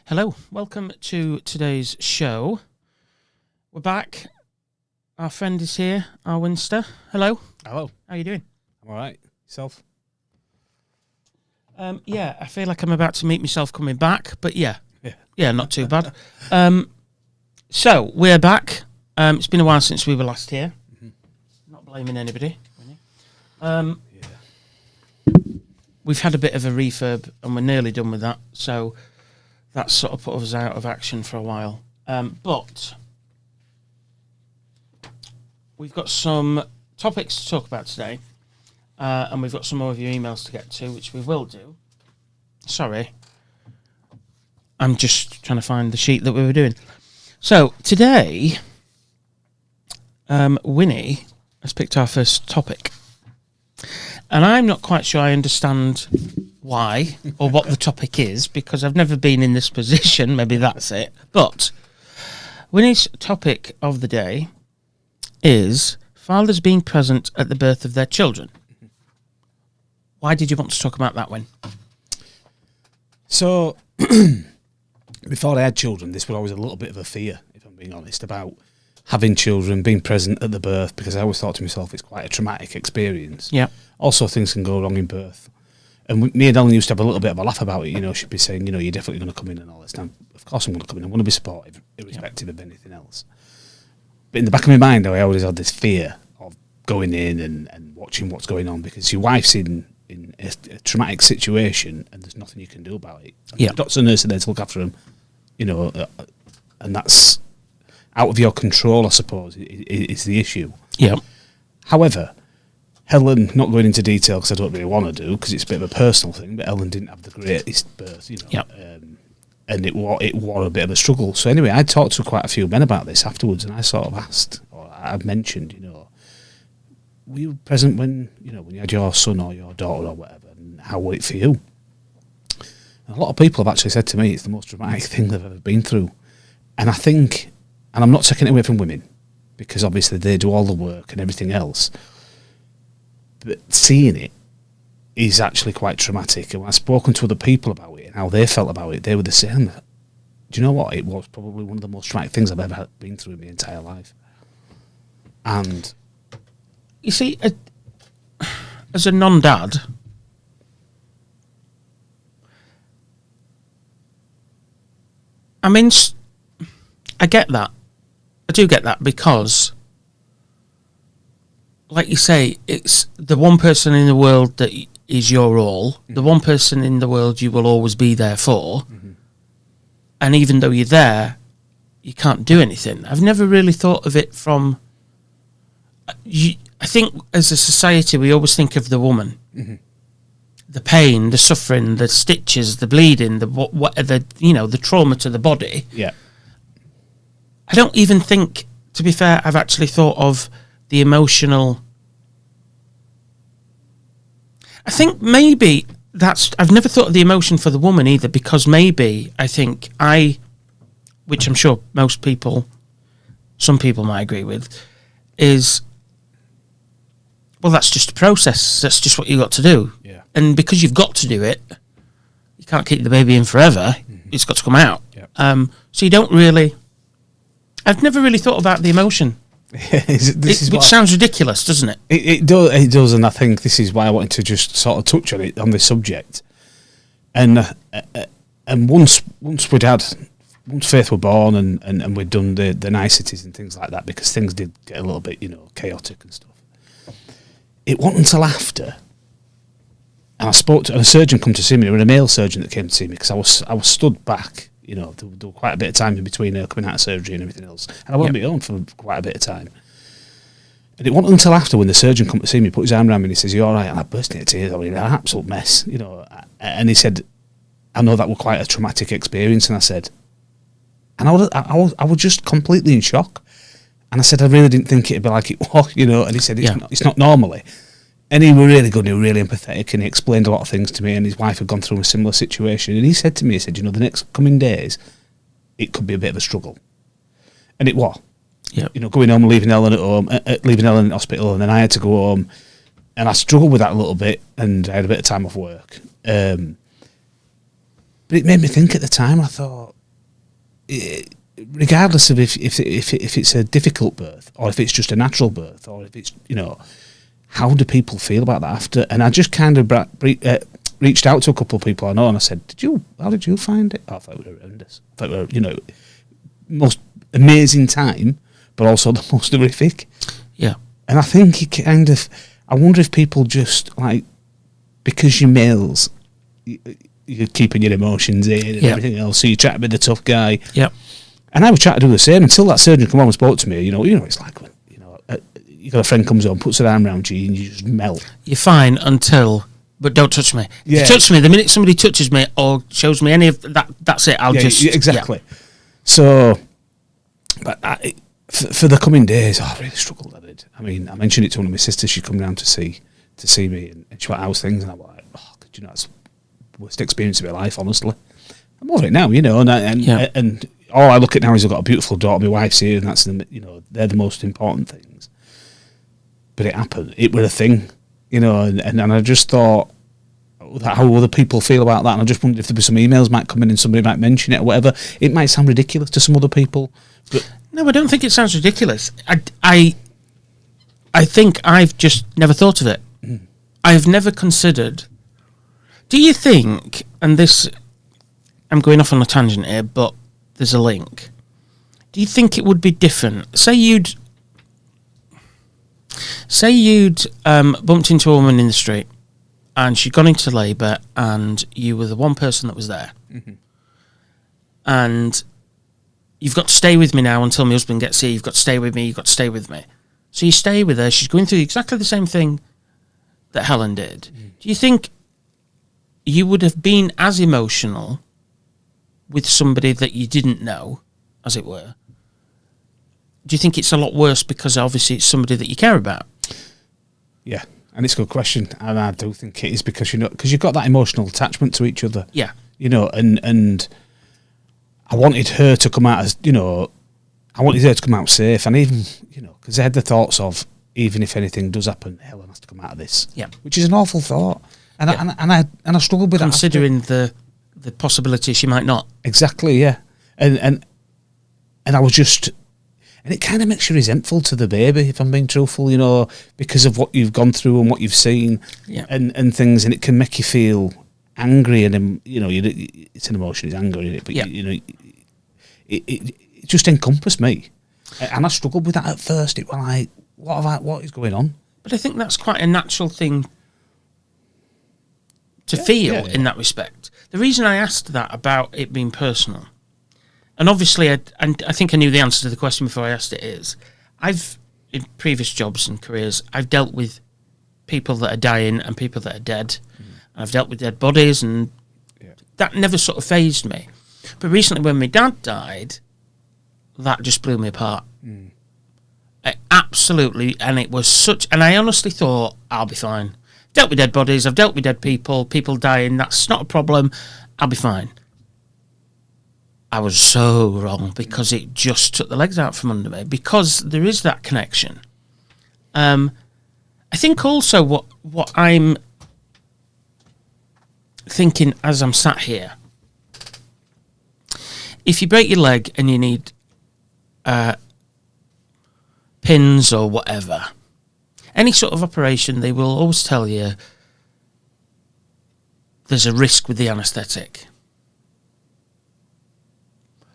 Hello, welcome to today's show. We're back. Our friend is here, our Winster. Hello. Hello. How are you doing? I'm all right. Yourself? Yeah, I feel like I'm about to meet myself coming back, but yeah, not too bad. So we're back. It's been a while since we were last here. Mm-hmm. Not blaming anybody. We've had a bit of a refurb, and we're nearly done with that. So that's sort of put us out of action for a while. But we've got some topics to talk about today, and we've got some more of your emails to get to, which we will do. Sorry. I'm just trying to find the sheet that we were doing. So today, Winnie has picked our first topic. And I'm not quite sure I understand why or what the topic is, because I've never been in this position. Maybe that's it. But Winnie's topic of the day is fathers being present at the birth of their children. Why did you want to talk about that, Win? So, before I had children, this was always a little bit of a fear, if I'm being honest, about having children, being present at the birth, because I always thought to myself it's quite a traumatic experience. Yeah. Also, things can go wrong in birth. And me and Ellen used to have a little bit of a laugh about it. You know, she'd be saying, you know, you're definitely going to come in and all this time. Of course I'm going to come in. I'm going to be supportive, irrespective of anything else. But in the back of my mind, I always had this fear of going in and watching what's going on, because your wife's in a traumatic situation and there's nothing you can do about it. Yeah. The doctor and nurse are there to look after them, you know, and that's out of your control, I suppose, is the issue. Yeah. However, Helen, not going into detail because I don't really want to do, because it's a bit of a personal thing, but Ellen didn't have the greatest birth, you know. Yep. And it was a bit of a struggle. So anyway, I talked to quite a few men about this afterwards, and I sort of asked, or I mentioned, you know, were you present when you had your son or your daughter or whatever, and how was it for you? And a lot of people have actually said to me it's the most dramatic thing they've ever been through. And I think, and I'm not taking it away from women, because obviously they do all the work and everything else, but seeing it is actually quite traumatic. And when I've spoken to other people about it and how they felt about it, they were the same. Do you know what? It was probably one of the most traumatic things I've ever been through in my entire life. And You see, as a non-dad, I mean, I get that. I do get that, because, like you say, it's the one person in the world that is your all, the one person in the world you will always be there for, and even though you're there, you can't do anything. I've never really thought of it from... I think as a society we always think of the woman, the pain, the suffering, the stitches, the bleeding, the trauma to the body. yeah, I don't even think, to be fair, I've actually thought of the emotional... I think maybe I've never thought of the emotion for the woman either, because maybe I think which I'm sure some people might agree with, is, well, that's just a process. That's just what you got to do. Yeah. And because you've got to do it, you can't keep the baby in forever. It's got to come out. Yeah. So you don't really... I've never really thought about the emotion. Which sounds ridiculous, doesn't it? It does, and I think this is why I wanted to just sort of touch on it, on this subject. And once Faith were born and we'd done the niceties and things like that, because things did get a little bit, chaotic and stuff. It wasn't until after, and I spoke to a surgeon come to see me. There was a male surgeon that came to see me, because I was stood back. There was quite a bit of time in between her coming out of surgery and everything else. And I wasn't at home for quite a bit of time. And it wasn't until after, when the surgeon come to see me, put his arm around me and he says, "You all right?" And I burst into tears. I was in an absolute mess, And he said, "I know that was quite a traumatic experience." And I said, and I was just completely in shock. And I said, I really didn't think it'd be like it was, And he said, it's not normally. And he was really good, and he was really empathetic, and he explained a lot of things to me, and his wife had gone through a similar situation. And he said to me, the next coming days, it could be a bit of a struggle. And it was. Yeah. Going home, leaving Ellen at home, leaving Ellen in hospital, and then I had to go home. And I struggled with that a little bit, and I had a bit of time off work. But it made me think at the time, I thought, regardless of if it's a difficult birth or if it's just a natural birth or if it's, how do people feel about that after? And I just kind of reached out to a couple of people I know and I said, how did you find it? I thought it was horrendous. I thought it were, most amazing time, but also the most horrific. Yeah. And I think it kind of, I wonder if people just like, because you're males, you're keeping your emotions in and everything else, so you try to be the tough guy. Yeah. And I was trying to do the same until that surgeon came on and spoke to me. It's like when you got a friend comes on, puts an arm around you, and you just melt. You're fine until, but don't touch me. Yeah. If you touch me, the minute somebody touches me or shows me any of that, that's it. I'll just exactly. Yeah. So, but for the coming days, I really struggled. I did. I mean, I mentioned it to one of my sisters. She come round to see me, and she went, "How's things?" And I'm like, "Oh, that's the worst experience of my life, honestly." I'm over it now, and all I look at now is I've got a beautiful daughter, my wife's here, and that's they're the most important things. But it happened. It was a thing, and I just thought how other people feel about that, and I just wondered if there were some emails might come in and somebody might mention it or whatever. It might sound ridiculous to some other people, but no, I don't think it sounds ridiculous. I think I've just never thought of it. I've never considered. Do you think, and this, I'm going off on a tangent here, but there's a link. Do you think it would be different? Say you'd bumped into a woman in the street and she'd gone into labour and you were the one person that was there. Mm-hmm. And you've got to stay with me now until my husband gets here. You've got to stay with me. You've got to stay with me. So you stay with her. She's going through exactly the same thing that Helen did. Mm. Do you think you would have been as emotional with somebody that you didn't know, as it were? Do you think it's a lot worse because obviously it's somebody that you care about? Yeah, and it's a good question, and I do think it is because you've got that emotional attachment to each other. Yeah, and I wanted her to come out as I wanted her to come out safe, and even because I had the thoughts of even if anything does happen, Helen has to come out of this. Yeah, which is an awful thought, and I struggled with considering the possibility she might not. Exactly, yeah, and I was just. And it kind of makes you resentful to the baby, if I'm being truthful, because of what you've gone through and what you've seen and things, and it can make you feel angry and, it's an emotion, it's anger, isn't it? But, it just encompassed me. And I struggled with that at first. It was like, what is going on? But I think that's quite a natural thing to feel in that respect. The reason I asked that about it being personal, and obviously, I think I knew the answer to the question before I asked it, is in previous jobs and careers, I've dealt with people that are dying and people that are dead. Mm. And I've dealt with dead bodies, and that never sort of fazed me. But recently, when my dad died, that just blew me apart. Mm. Absolutely, and it was and I honestly thought, I'll be fine. I've dealt with dead bodies, I've dealt with dead people dying, that's not a problem, I'll be fine. I was so wrong because it just took the legs out from under me because there is that connection. I think also what I'm thinking as I'm sat here, if you break your leg and you need pins or whatever, any sort of operation, they will always tell you there's a risk with the anaesthetic.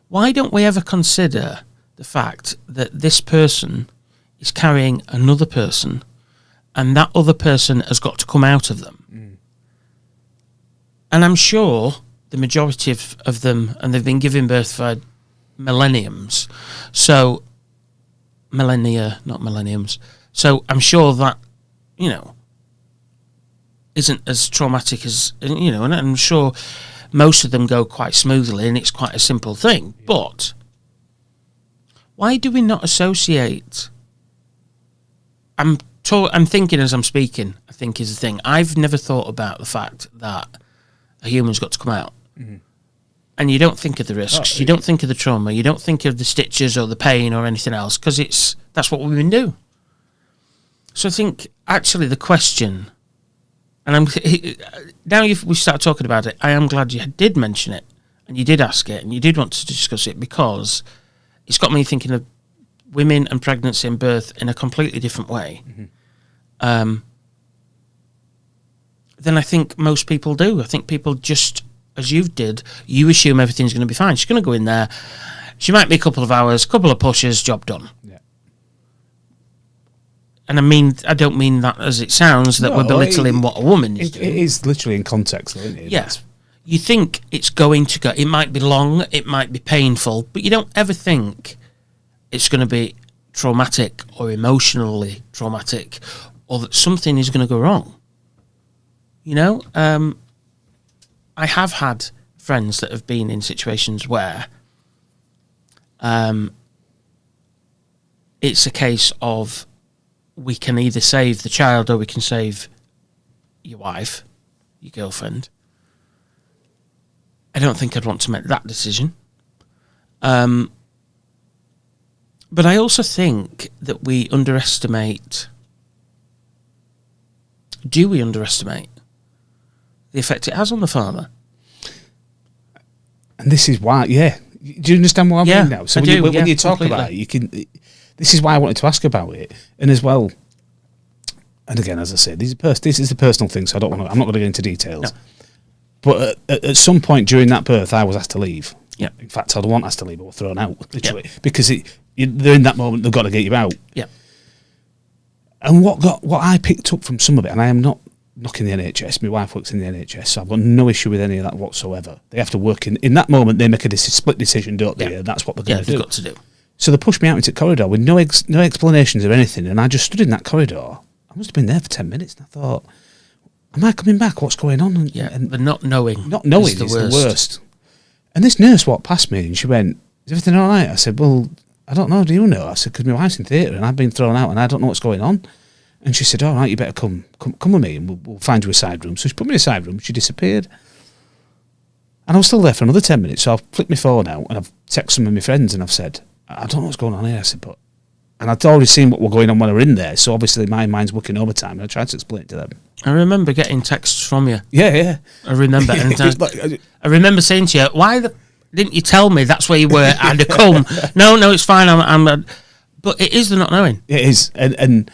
Why don't we ever consider the fact that this person is carrying another person and that other person has got to come out of them? Mm. And I'm sure the majority of them, and they've been giving birth for millenniums, so millennia, not millenniums. So I'm sure that, isn't as traumatic as, and I'm sure most of them go quite smoothly and it's quite a simple thing. Yeah. But why do we not associate? I'm thinking as I'm speaking, I think is the thing. I've never thought about the fact that a human's got to come out. Mm-hmm. And you don't think of the risks, you don't think of the trauma, you don't think of the stitches or the pain or anything else, because that's what women do. So I think actually the question, and now we start talking about it, I am glad you did mention it, and you did ask it, and you did want to discuss it, because it's got me thinking of women and pregnancy and birth in a completely different way. Than I think most people do. I think people just, as you did, you assume everything's going to be fine. She's going to go in there. She might be a couple of hours, couple of pushes, job done. Yeah. And I don't mean that as it sounds, that we're belittling what a woman is doing. It is literally in context, though, isn't it? Yes. You think it's going to go, it might be long, it might be painful, but you don't ever think it's going to be traumatic or emotionally traumatic, or that something is going to go wrong. You know, I have had friends that have been in situations where it's a case of, we can either save the child or we can save your wife, your girlfriend. I don't think I'd want to make that decision. But I also think that we underestimate... Do we underestimate the effect it has on the father? And this is why, do you understand what I mean now? So when you talk about it, you can. This is why I wanted to ask about it, and as well. And again, as I said, this is a personal thing, so I'm not going to get into details. No. But at some point during that birth, I was asked to leave. Yeah. In fact, I don't want asked to leave. I was thrown out, literally, because they're in that moment. They've got to get you out. Yeah. And what I picked up from some of it, and I am not knocking the NHS. My wife works in the NHS, so I've got no issue with any of that whatsoever. They have to work in that moment. They make a split decision, don't they? Yeah. That's what they're going to do. They've got to do. So they pushed me out into the corridor with no explanations or anything, and I just stood in that corridor. I must have been there for 10 minutes, and I thought, am I coming back? What's going on? And the not knowing. Not knowing is the worst. And this nurse walked past me, and she went, "Is everything all right?" I said, "Well, I don't know. Do you know?" I said, "Because my wife's in theatre, and I've been thrown out, and I don't know what's going on." And she said, "All right, you better come with me, and we'll find you a side room." So she put me in a side room. She disappeared. And I was still there for another 10 minutes, so I've flicked my phone out, and I've texted some of my friends, and I've said, "I don't know what's going on here." I said, and I'd already seen what was going on when I were in there, so obviously my mind's working overtime, and I tried to explain it to them. I remember getting texts from you. Yeah. I remember. And I remember saying to you, "Why didn't you tell me that's where you were? I'd have come." No, it's fine. But it is the not knowing. It is. And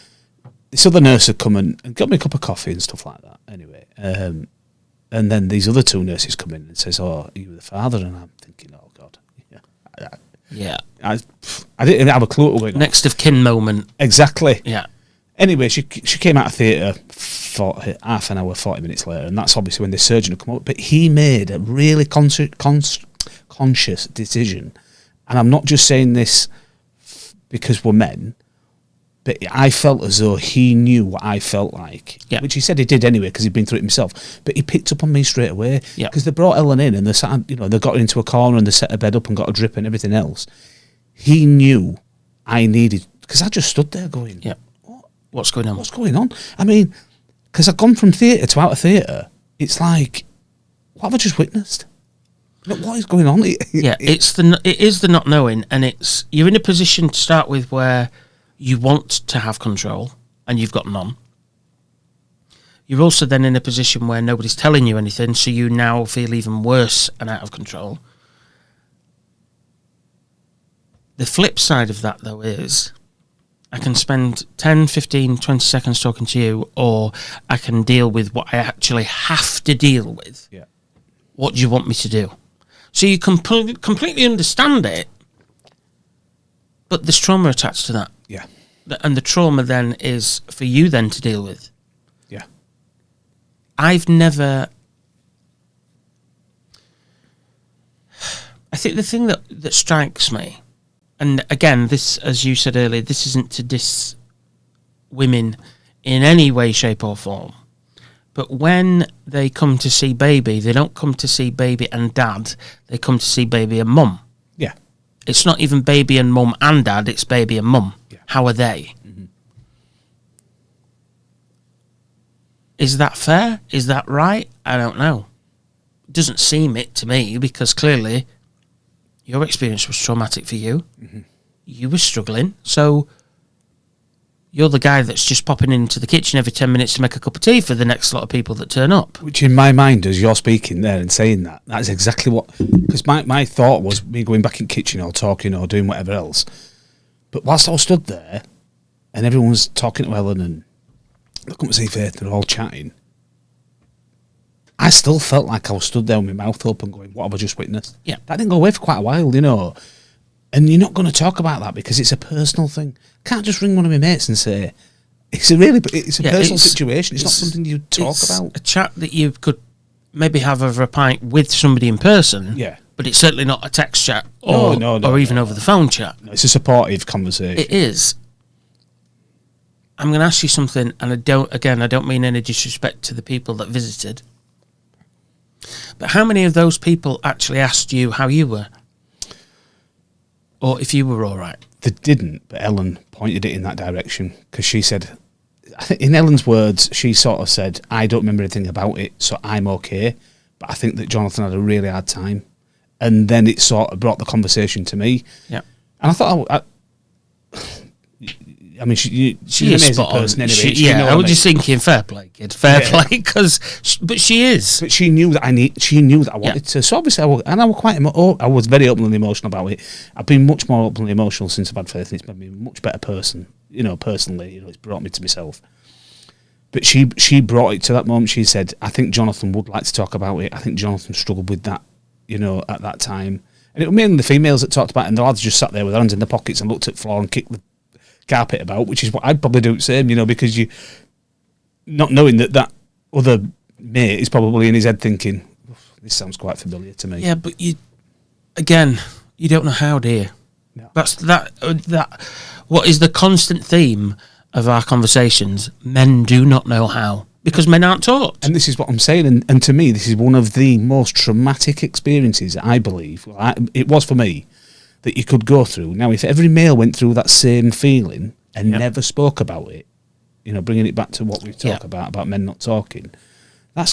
this other nurse had come and got me a cup of coffee and stuff like that, anyway. And then these other two nurses come in and says, "Oh, are you the father?" And I'm thinking, oh, God. Yeah. I didn't have a clue what was going on. Next of kin moment. Exactly. Yeah. Anyway, she came out of theatre for half an hour, 40 minutes later, and that's obviously when the surgeon had come up. But he made a really conscious decision, and I'm not just saying this because we're men, but I felt as though he knew what I felt like, which he said he did anyway because he'd been through it himself. But he picked up on me straight away because they brought Ellen in and they sat, they got her into a corner and they set her bed up and got a drip and everything else. He knew I needed, because I just stood there going, what's going on? What's going on? I mean, because I've gone from theatre to out of theatre. It's like, what have I just witnessed? What is going on? It is the not knowing, and you're in a position to start with where you want to have control and you've got none. You're also then in a position where nobody's telling you anything, so you now feel even worse and out of control. The flip side of that, though, is I can spend 10, 15, 20 seconds talking to you, or I can deal with what I actually have to deal with. Yeah. What do you want me to do? So you completely understand it, but there's trauma attached to that. Yeah. And the trauma then is for you then to deal with. Yeah. I think the thing that strikes me, and again, this, as you said earlier, this isn't to diss women in any way, shape or form, but when they come to see baby, they don't come to see baby and dad, they come to see baby and mum. Yeah. It's not even baby and mum and dad, it's baby and mum. Yeah. How are they? Mm-hmm. Is that fair? Is that right? I don't know. It doesn't seem it to me, because clearly your experience was traumatic for you. Mm-hmm. You were struggling. So You're the guy that's just popping into the kitchen every 10 minutes to make a cup of tea for the next lot of people that turn up. Which in my mind, as you're speaking there and saying that, that's exactly what... Because my thought was me going back in the kitchen or talking or doing whatever else. But whilst I was stood there and everyone was talking to Ellen and I couldn't see Faith, they're all chatting, I still felt like I was stood there with my mouth open going, what have I just witnessed? Yeah. That didn't go away for quite a while, you know. And you're not going to talk about that because it's a personal thing. I can't just ring one of my mates and say, it's a personal situation. It's not something you talk about. A chat that you could maybe have over a pint with somebody in person. Yeah. But it's certainly not a text chat or even over the phone chat. No, it's a supportive conversation. It is. I'm going to ask you something, and I don't mean any disrespect to the people that visited. But how many of those people actually asked you how you were? Or if you were all right? They didn't, but Ellen pointed it in that direction because she said, I think in Ellen's words, she sort of said, I don't remember anything about it, so I'm okay. But I think that Jonathan had a really hard time. And then it sort of brought the conversation to me. Yeah. And I thought, I mean, she's an amazing person anyway. I was just thinking, fair play, kid, fair play, but she is. But she knew that I wanted to. So obviously, I was very openly emotional about it. I've been much more openly emotional since I've had Faith, and it's made me a much better person. You know, personally, it's brought me to myself. But she brought it to that moment. She said, "I think Jonathan would like to talk about it. I think Jonathan struggled with that, you know, at that time." And it was mainly the females that talked about it, and the lads just sat there with their hands in their pockets and looked at the floor and kicked the carpet about, which is what I'd probably do the same, you know, because you not knowing that other mate is probably in his head thinking, this sounds quite familiar to me. Yeah, but you don't know how, do you? No. That's that what is the constant theme of our conversations? Men do not know how, because men aren't taught. And this is what I'm saying, and to me, this is one of the most traumatic experiences, I believe, it was for me, that you could go through. Now, if every male went through that same feeling and never spoke about it, you know, bringing it back to what we talk about men not talking, I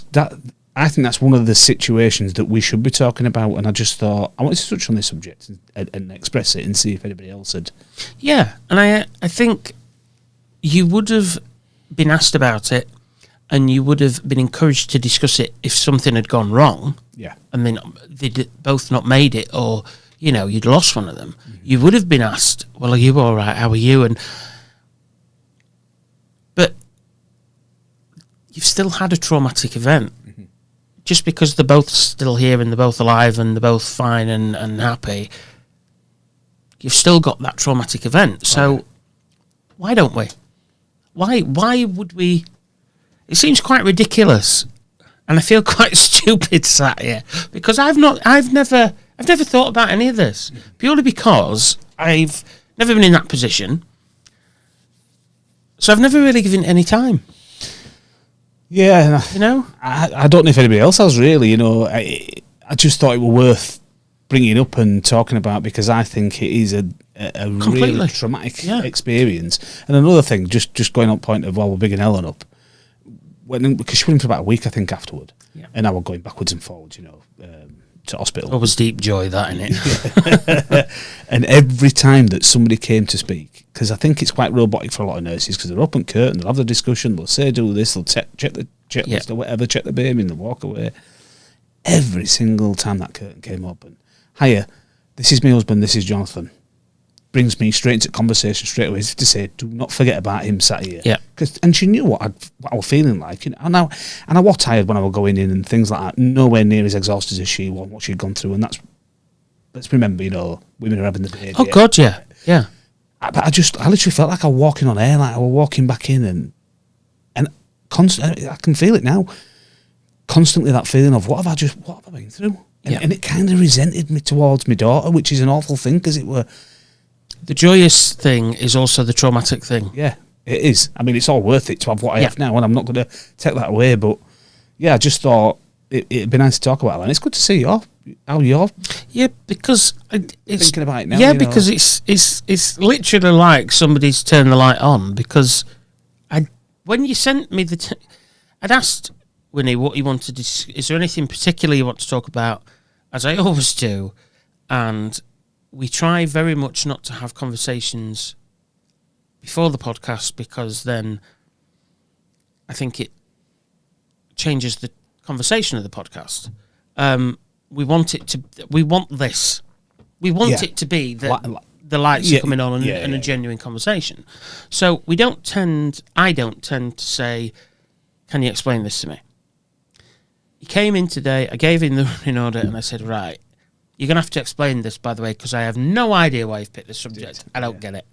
think that's one of the situations that we should be talking about. And I just thought I wanted to touch on this subject and express it and see if anybody else had. Yeah, and I think you would have been asked about it, and you would have been encouraged to discuss it if something had gone wrong. Yeah, I mean, they'd both not made it, or you know, you'd lost one of them. Mm-hmm. You would have been asked, well, are you all right? How are you? But you've still had a traumatic event. Mm-hmm. Just because they're both still here and they're both alive and they're both fine and happy, you've still got that traumatic event. So why don't we? Why would we? It seems quite ridiculous, and I feel quite stupid sat here because I've never thought about any of this, purely because I've never been in that position. So I've never really given it any time. Yeah. You know? I don't know if anybody else has really, you know. I just thought it were worth bringing up and talking about because I think it is a really traumatic experience. And another thing, just going on point of while we're bigging Ellen up, because she went in for about a week, I think, afterward. Yeah. And I was going backwards and forwards, you know, to hospital. Always deep joy, that, innit? And every time that somebody came to speak, because I think it's quite robotic for a lot of nurses, because they're up and curtain, they'll have the discussion, they'll say do this, they'll check the checklist or whatever, check the baby and they'll walk away. Every single time that curtain came open, hiya, this is my husband, this is Jonathan. Brings me straight into conversation straight away to say, do not forget about him sat here. Yeah. And she knew what I was feeling like. You know, and I was tired when I was going in and things like that. Nowhere near as exhausted as she was, what she'd gone through. And let's remember, you know, women are having the baby. Oh, God, yeah. Yeah. But I literally felt like I was walking on air, like I was walking back in and constantly, I can feel it now. Constantly that feeling of, what have I been through? And it kind of resented me towards my daughter, which is an awful thing because it were... The joyous thing is also the traumatic thing. Yeah, it is. I mean, it's all worth it to have what I have now, and I'm not going to take that away. But yeah, I just thought it'd be nice to talk about that. And it's good to see how you're. Yeah, because it's thinking about it now. Yeah, because it's literally like somebody's turned the light on. Because when you sent me I'd asked Winnie what you wanted to. Is there anything particular you want to talk about? As I always do, and we try very much not to have conversations before the podcast, because then I think it changes the conversation of the podcast. We want it to be that the lights are coming on and a genuine conversation. So I don't tend to say, can you explain this to me? He came in today, I gave him the running order, and I said, right, you're going to have to explain this, by the way, because I have no idea why you've picked this subject. I don't get it.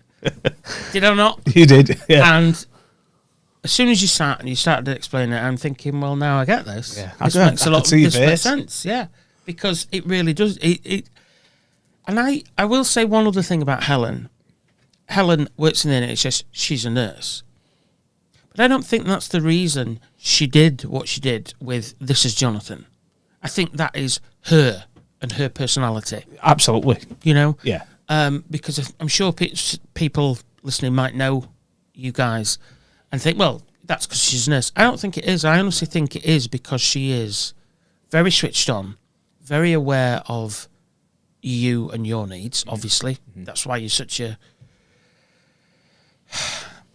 Did I not? You did, yeah. And as soon as you sat and you started to explain it, I'm thinking, well, now I get this. Yeah. This makes sense, yeah. Because it really does. And I will say one other thing about Helen. Helen works in the NHS. She's a nurse. But I don't think that's the reason she did what she did with This Is Jonathan. I think that is her and her personality. Absolutely. You know? Yeah. Because I'm sure people listening might know you guys and think, well, that's because she's a nurse. I don't think it is. I honestly think it is because she is very switched on, very aware of you and your needs, obviously. Mm-hmm. That's why you're such a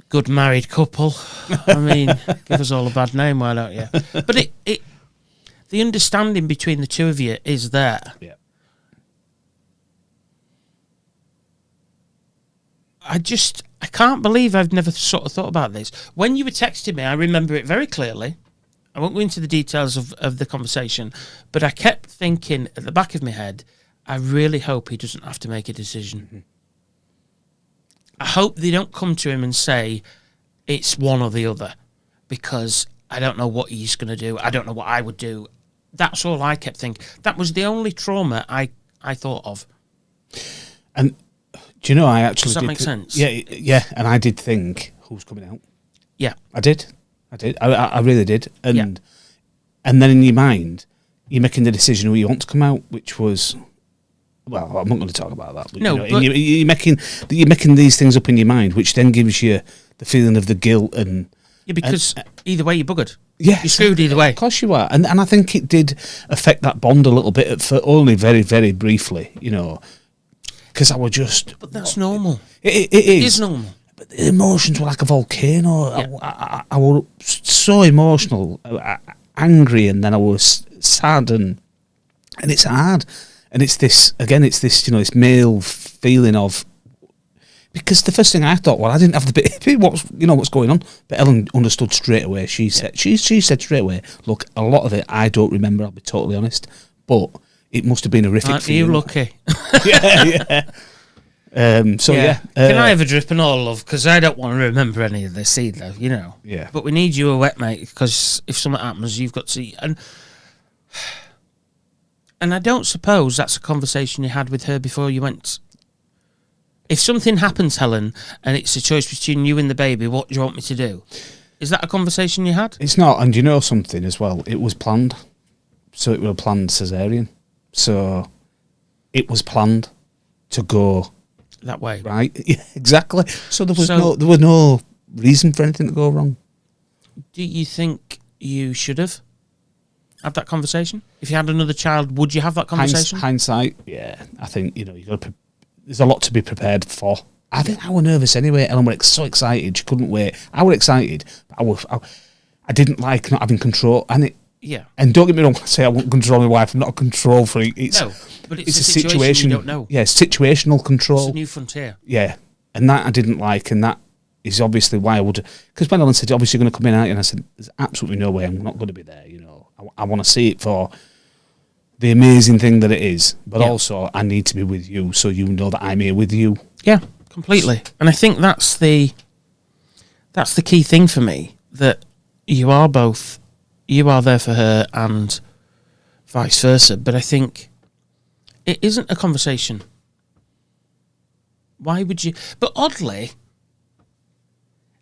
good married couple. I mean, give us all a bad name, why don't you? But the understanding between the two of you is there. Yeah. I can't believe I've never sort of thought about this. When you were texting me, I remember it very clearly. I won't go into the details of the conversation, but I kept thinking at the back of my head, I really hope he doesn't have to make a decision. Mm-hmm. I hope they don't come to him and say it's one or the other, because I don't know what he's going to do. I don't know what I would do. That's all I kept thinking. That was the only trauma I thought of. And do you know, I actually... Does that make sense? Yeah, and I did think, who's coming out? Yeah. I did. I really did. And then in your mind, you're making the decision who you want to come out, which was... Well, I'm not going to talk about that. But, no, but you're making these things up in your mind, which then gives you the feeling of the guilt and... Yeah, because either way, you're buggered. Yeah. You're screwed either way. Of course you are. And I think it did affect that bond a little bit, for only very, very briefly, you know, because I was just... But that's normal. It is. It is normal. But the emotions were like a volcano. Yeah. I was so emotional, angry, and then I was sad, and it's hard. And it's this, you know, this male feeling of... Because the first thing I thought, well, I didn't have the bit, what's going on. But Ellen understood straight away. She said straight away, look, a lot of it I don't remember, I'll be totally honest. But it must have been horrific. Aren't you lucky? Yeah. Can I have a drip and all, love? Because I don't want to remember any of this either, you know. Yeah. But we need you a wet mate, because if something happens, you've got to... And I don't suppose that's a conversation you had with her before you went... If something happens, Helen, and it's a choice between you and the baby, what do you want me to do? Is that a conversation you had? It's not, and you know something as well, it was planned. So it was a planned caesarean. So it was planned to go... That way. Right, yeah, exactly. So there was no reason for anything to go wrong. Do you think you should have had that conversation? If you had another child, would you have that conversation? Hindsight, yeah. I think, you know, you got to... There's a lot to be prepared for. I think I was nervous anyway. Ellen was so excited, she couldn't wait. I was excited, but I didn't like not having control. And and don't get me wrong, when I say I won't control my wife, I'm not a control freak. It's a situation you don't know. Yeah, situational control. It's a new frontier. Yeah, and that I didn't like, and that is obviously why I would... Because when Ellen said, obviously you're going to come in, aren't you? And I said, there's absolutely no way I'm not going to be there, you know. I want to see it for... the amazing thing that it is, but also I need to be with you, so you know that I'm here with you. Yeah, completely. And I think that's the key thing for me, that you are there for her and vice versa. But I think it isn't a conversation. Why would you? But oddly,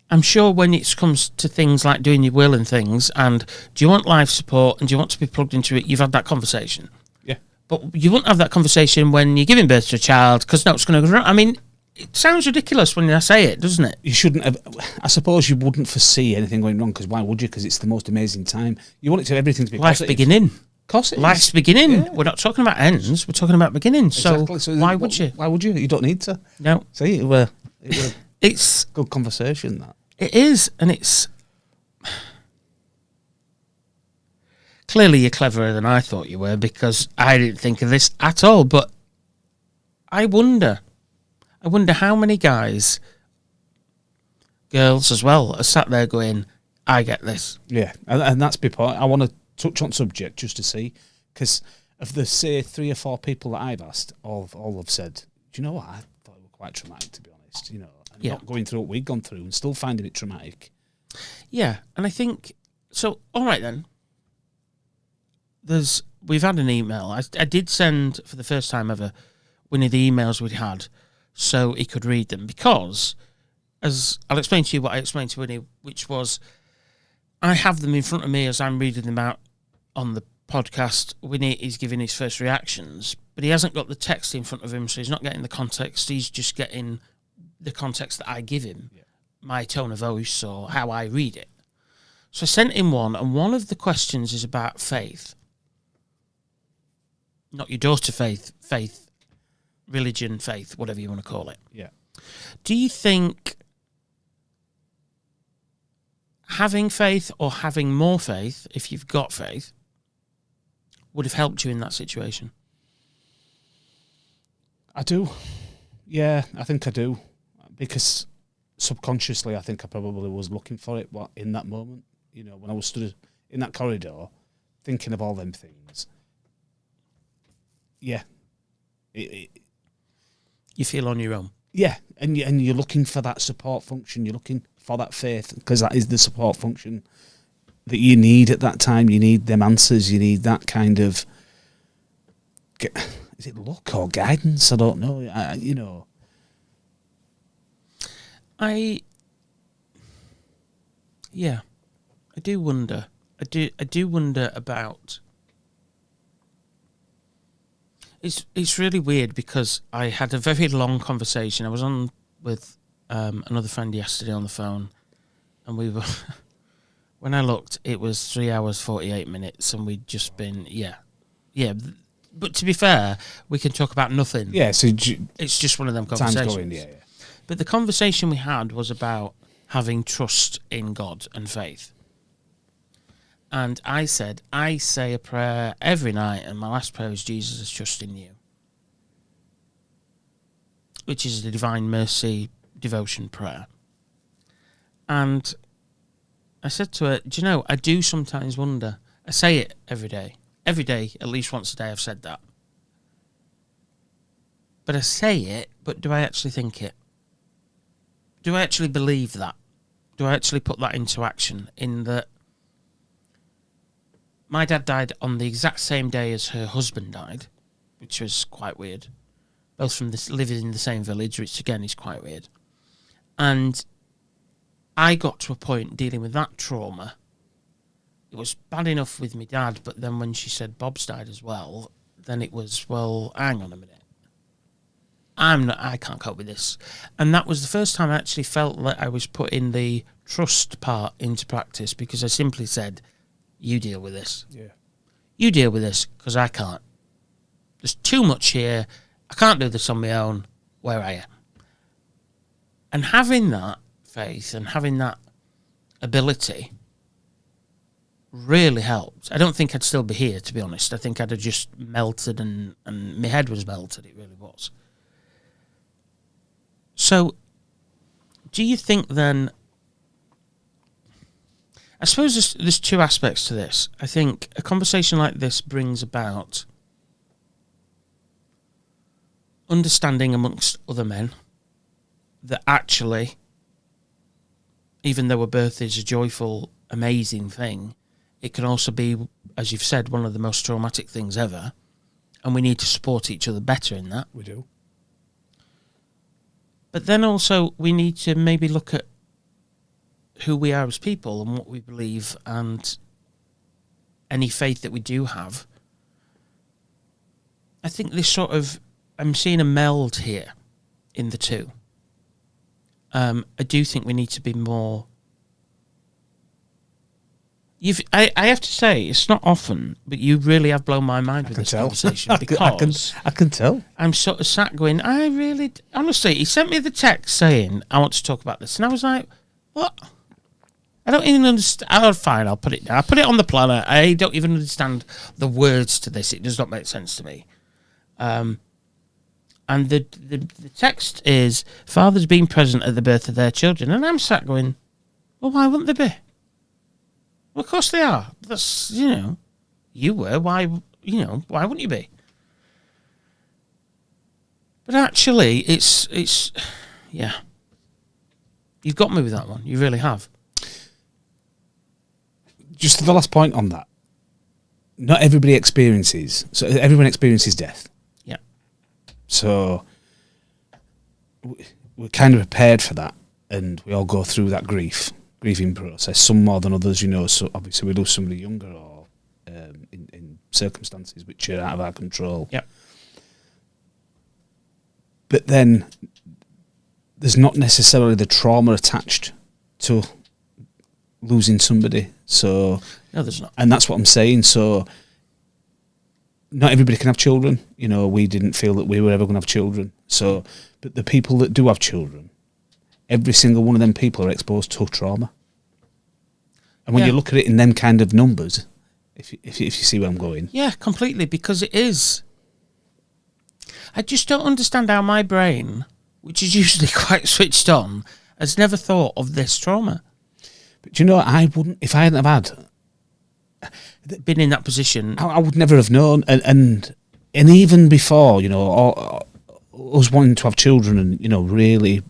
I'm sure when it comes to things like doing your will and things, and do you want life support and do you want to be plugged into it, you've had that conversation. Yeah. But you wouldn't have that conversation when you're giving birth to a child, because no, it's going to go wrong. I mean, it sounds ridiculous when I say it, doesn't it? You shouldn't have... I suppose you wouldn't foresee anything going wrong, because why would you? Because it's the most amazing time. You want everything to be Life's positive. beginning. Of course it is. Life's beginning. Yeah. We're not talking about ends, we're talking about beginnings. Exactly. So why would you? Why would you? You don't need to. No. See, it were It's Good conversation, that. it is, and it's clearly you're cleverer than I thought you were, because I didn't think of this at all. But I wonder how many guys, girls as well, are sat there going, I get this. Yeah, and that's my point. I want to touch on subject just to see, because of the, say, 3 or 4 people that I've asked, all have said, do you know what, I thought it was quite traumatic, to be honest, and not going through what we've gone through and still finding it traumatic. Yeah, and I think, so, all right then, we've had an email. I did send, for the first time ever, Winnie the emails we'd had, so he could read them, because, as I'll explain to you what I explained to Winnie, which was, I have them in front of me as I'm reading them out on the podcast. Winnie is giving his first reactions, but he hasn't got the text in front of him, so he's not getting the context. He's just getting the context that I give him, my tone of voice or how I read it. So I sent him one, and one of the questions is about faith. Not your daughter faith, religion, faith, whatever you want to call it. Yeah. Do you think having faith or having more faith, if you've got faith, would have helped you in that situation? I do. Yeah, I think I do. Because subconsciously, I think I probably was looking for it in that moment. When I was stood in that corridor, thinking of all them things. Yeah. You feel on your own. Yeah, and you're looking for that support function. You're looking for that faith, because that is the support function that you need at that time. You need them answers. You need that kind of, is it luck or guidance? I don't know. I do wonder. I do wonder about. It's really weird, because I had a very long conversation. I was on with another friend yesterday on the phone, and we were. When I looked, it was 3 hours 48 minutes, and we'd just been yeah. But to be fair, we can talk about nothing. Yeah, so it's just one of them conversations. Time's going, yeah. But the conversation we had was about having trust in God and faith. And I said, I say a prayer every night, and my last prayer is, Jesus, I trust in you. Which is the Divine Mercy devotion prayer. And I said to her, do you know, I do sometimes wonder. I say it every day. Every day, at least once a day, I've said that. But I say it, but do I actually think it? Do I actually believe that? Do I actually put that into action? In that my dad died on the exact same day as her husband died, which was quite weird. Both from living in the same village, which again is quite weird. And I got to a point dealing with that trauma. It was bad enough with my dad, but then when she said Bob's died as well, then it was, well, hang on a minute. I can't cope with this. And that was the first time I actually felt that I was putting the trust part into practice, because I simply said, you deal with this. Yeah. You deal with this, because I can't. There's too much here. I can't do this on my own. Where are you? And having that faith and having that ability really helped. I don't think I'd still be here, to be honest. I think I'd have just melted, and my head was melted. It really was. So, do you think then, I suppose there's two aspects to this. I think a conversation like this brings about understanding amongst other men that actually, even though a birth is a joyful, amazing thing, it can also be, as you've said, one of the most traumatic things ever, and we need to support each other better in that. We do. But then also we need to maybe look at who we are as people and what we believe and any faith that we do have. I think this sort of, I'm seeing a meld here in the two. I do think we need to be more I have to say, it's not often, but you really have blown my mind with this conversation because I can tell. I'm sort of sat going, honestly, he sent me the text saying, I want to talk about this. And I was like, what? I don't even understand. Oh, fine, I'll put it down. I put it on the planner. I don't even understand the words to this. It does not make sense to me. And the text is, fathers being present at the birth of their children. And I'm sat going, well, why wouldn't they be? Well, of course they are. That's, you were. Why wouldn't you be? But actually, it's, yeah. You've got me with that one. You really have. Just the last point on that. Not everybody experiences. So everyone experiences death. Yeah. So we're kind of prepared for that, and we all go through that grieving process. Some more than others, So obviously we lose somebody younger or in circumstances which are out of our control. Yeah. But then there's not necessarily the trauma attached to losing somebody. So no, there's not. And that's what I'm saying. So not everybody can have children. We didn't feel that we were ever going to have children. So, but the people that do have children, every single one of them people are exposed to trauma. And when you look at it in them kind of numbers, if you see where I'm going. Yeah, completely, because it is. I just don't understand how my brain, which is usually quite switched on, has never thought of this trauma. But I wouldn't, if I hadn't have had been in that position, I would never have known. And even before, us wanting to have children and, really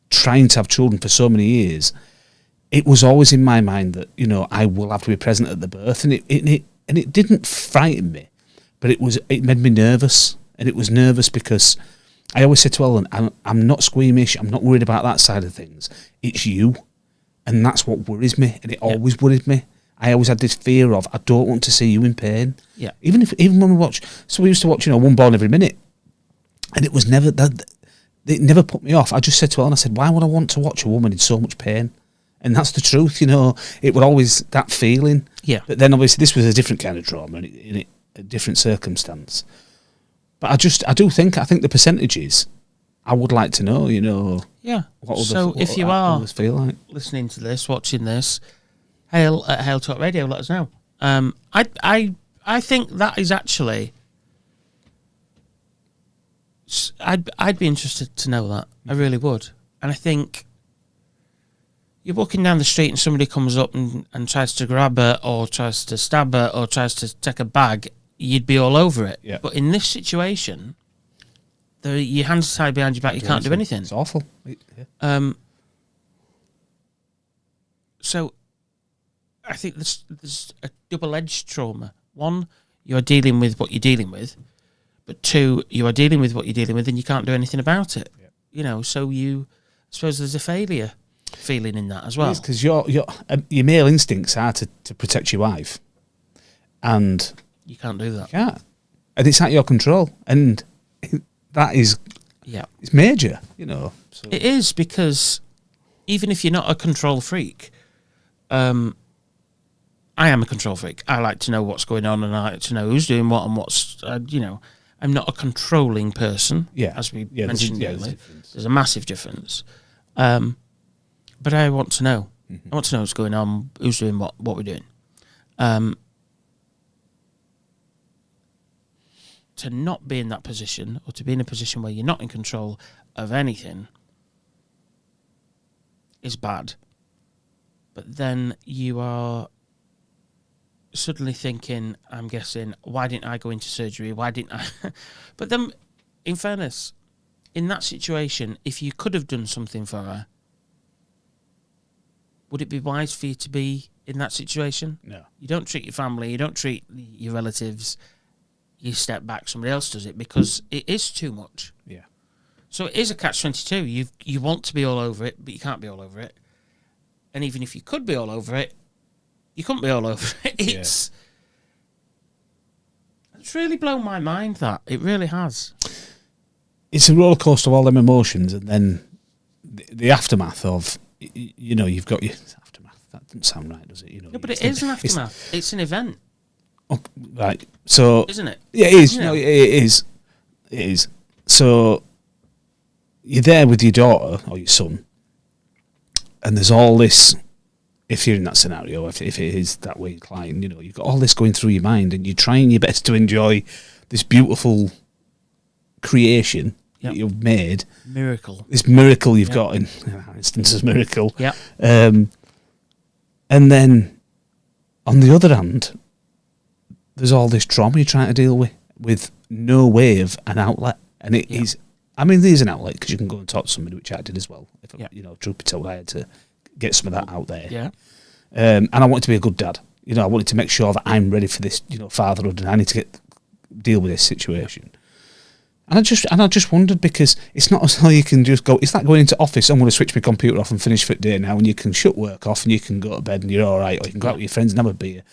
trying to have children for so many years, it was always in my mind that, I will have to be present at the birth. And it didn't frighten me, but it made me nervous. And it was nervous because I always said to Ellen, I'm not squeamish. I'm not worried about that side of things. It's you. And that's what worries me. And it always worried me. I always had this fear of, I don't want to see you in pain. Yeah. Even when we watch, so we used to watch, One Born Every Minute. And it was never, it never put me off. I just said to Ellen, I said, why would I want to watch a woman in so much pain? And that's the truth, it would always, that feeling. Yeah. But then obviously this was a different kind of trauma in a different circumstance. But I think the percentages, I would like to know, Yeah. What if you are feel like listening to this, watching this, Hail at Hail Talk Radio, let us know. I think that is actually, I'd be interested to know that. I really would. And I think you're walking down the street and somebody comes up and tries to grab her or tries to stab her or tries to take a bag, you'd be all over it. Yeah. But in this situation, your hands are tied behind your back, you can't do anything. It's awful. Yeah. So I think there's a double-edged trauma. One, you are dealing with what you're dealing with, but two, you are dealing with what you're dealing with and you can't do anything about it. Yeah. So I suppose there's a failure feeling in that as well. Because your male instincts are to protect your wife, and you can't do that. You can't, and it's out of your control, and that is, it's major, So. It is, because even if you're not a control freak, I am a control freak. I like to know what's going on, and I like to know who's doing what and what's, I'm not a controlling person, as we mentioned earlier. There's a massive difference. But I want to know. Mm-hmm. I want to know what's going on, who's doing what we're doing. To not be in that position, or to be in a position where you're not in control of anything, is bad. But then you are suddenly thinking, I'm guessing, why didn't I go into surgery? Why didn't I? But then, in fairness, in that situation, if you could have done something for her, would it be wise for you to be in that situation? No. You don't treat your family, you don't treat your relatives, you step back, somebody else does it, because it is too much. Yeah. So it is a catch-22. You want to be all over it, but you can't be all over it. And even if you could be all over it, you couldn't be all over it. It's really blown my mind, that. It really has. It's a roller coaster of all them emotions, and then the aftermath of, you've got your aftermath. That doesn't sound right, does it? No, but it is an aftermath. It's an event. Right. So isn't it? Yeah, it is. You know. No, it is. It is. So you're there with your daughter or your son, and there's all this. If you're in that scenario, if it is that way inclined, you've got all this going through your mind, and you're trying your best to enjoy this beautiful creation that you've made. Miracle. This miracle you've got in instances, miracle. Yeah. And then, on the other hand, there's all this trauma you're trying to deal with no way of an outlet. And it is, I mean, there's an outlet because you can go and talk to somebody, which I did as well. Truth be told, I had to get some of that out there. Yeah. And I wanted to be a good dad. I wanted to make sure that I'm ready for this, fatherhood, and I need to deal with this situation. And I just wondered, because it's not as though you can just go. It's like going into office. I'm going to switch my computer off and finish for the day now, and you can shut work off and you can go to bed and you're all right, or you can go out with your friends and have a beer.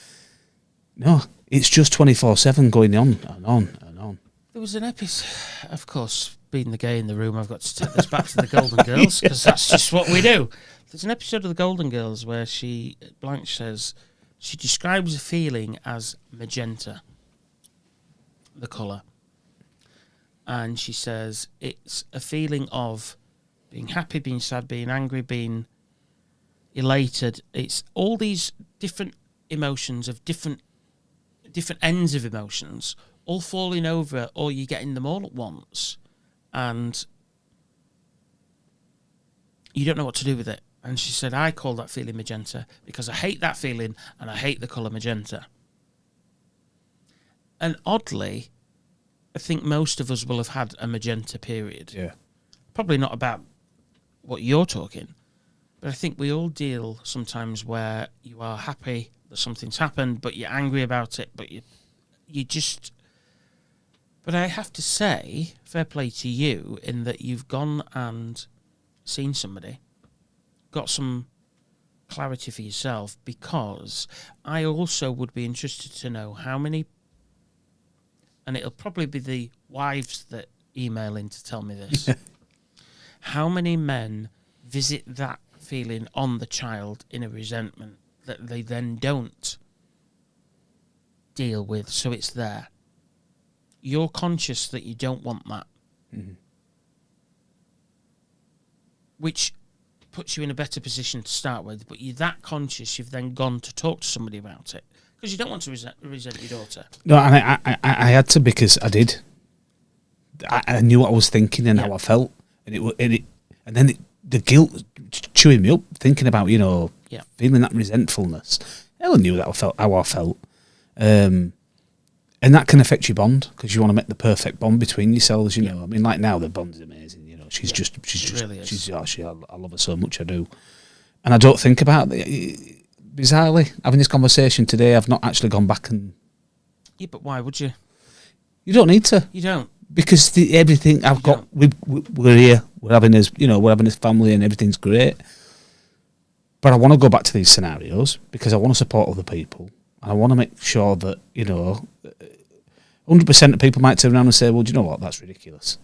No, it's just 24/7 going on and on and on. There was an episode, of course, being the gay in the room, I've got to take this back to the Golden Girls, because that's just what we do. There's an episode of the Golden Girls where Blanche says, she describes a feeling as magenta, the colour. And she says it's a feeling of being happy, being sad, being angry, being elated. It's all these different emotions of different ends of emotions, all falling over, or you're getting them all at once, and you don't know what to do with it. And she said, I call that feeling magenta because I hate that feeling and I hate the colour magenta. And oddly, I think most of us will have had a magenta period. Yeah. Probably not about what you're talking, but I think we all deal sometimes where you are happy that something's happened, but you're angry about it, but you just... But I have to say, fair play to you, in that you've gone and seen somebody, got some clarity for yourself, because I also would be interested to know how many, and it'll probably be the wives that email in to tell me this, how many men visit that feeling on the child in a resentment that they then don't deal with, so it's there. You're conscious that you don't want that. Mm-hmm. Which puts you in a better position to start with, but you're that conscious you've then gone to talk to somebody about it. Because you don't want to resent your daughter. No, and I had to, because I did. I knew what I was thinking and how I felt. And then the guilt chewing me up, thinking about, feeling that resentfulness. Ellen knew how I felt. And that can affect your bond, because you want to make the perfect bond between yourselves, I mean, like now the bond is amazing, she's just really I love her so much, I do. And I don't think about it. Bizarrely, having this conversation today, I've not actually gone back and... Yeah, but why would you? You don't need to. You don't. Because everything I've got, we're here, we're having this family and everything's great. But I want to go back to these scenarios because I want to support other people. And I want to make sure that, 100% of people might turn around and say, well, do you know what, that's ridiculous.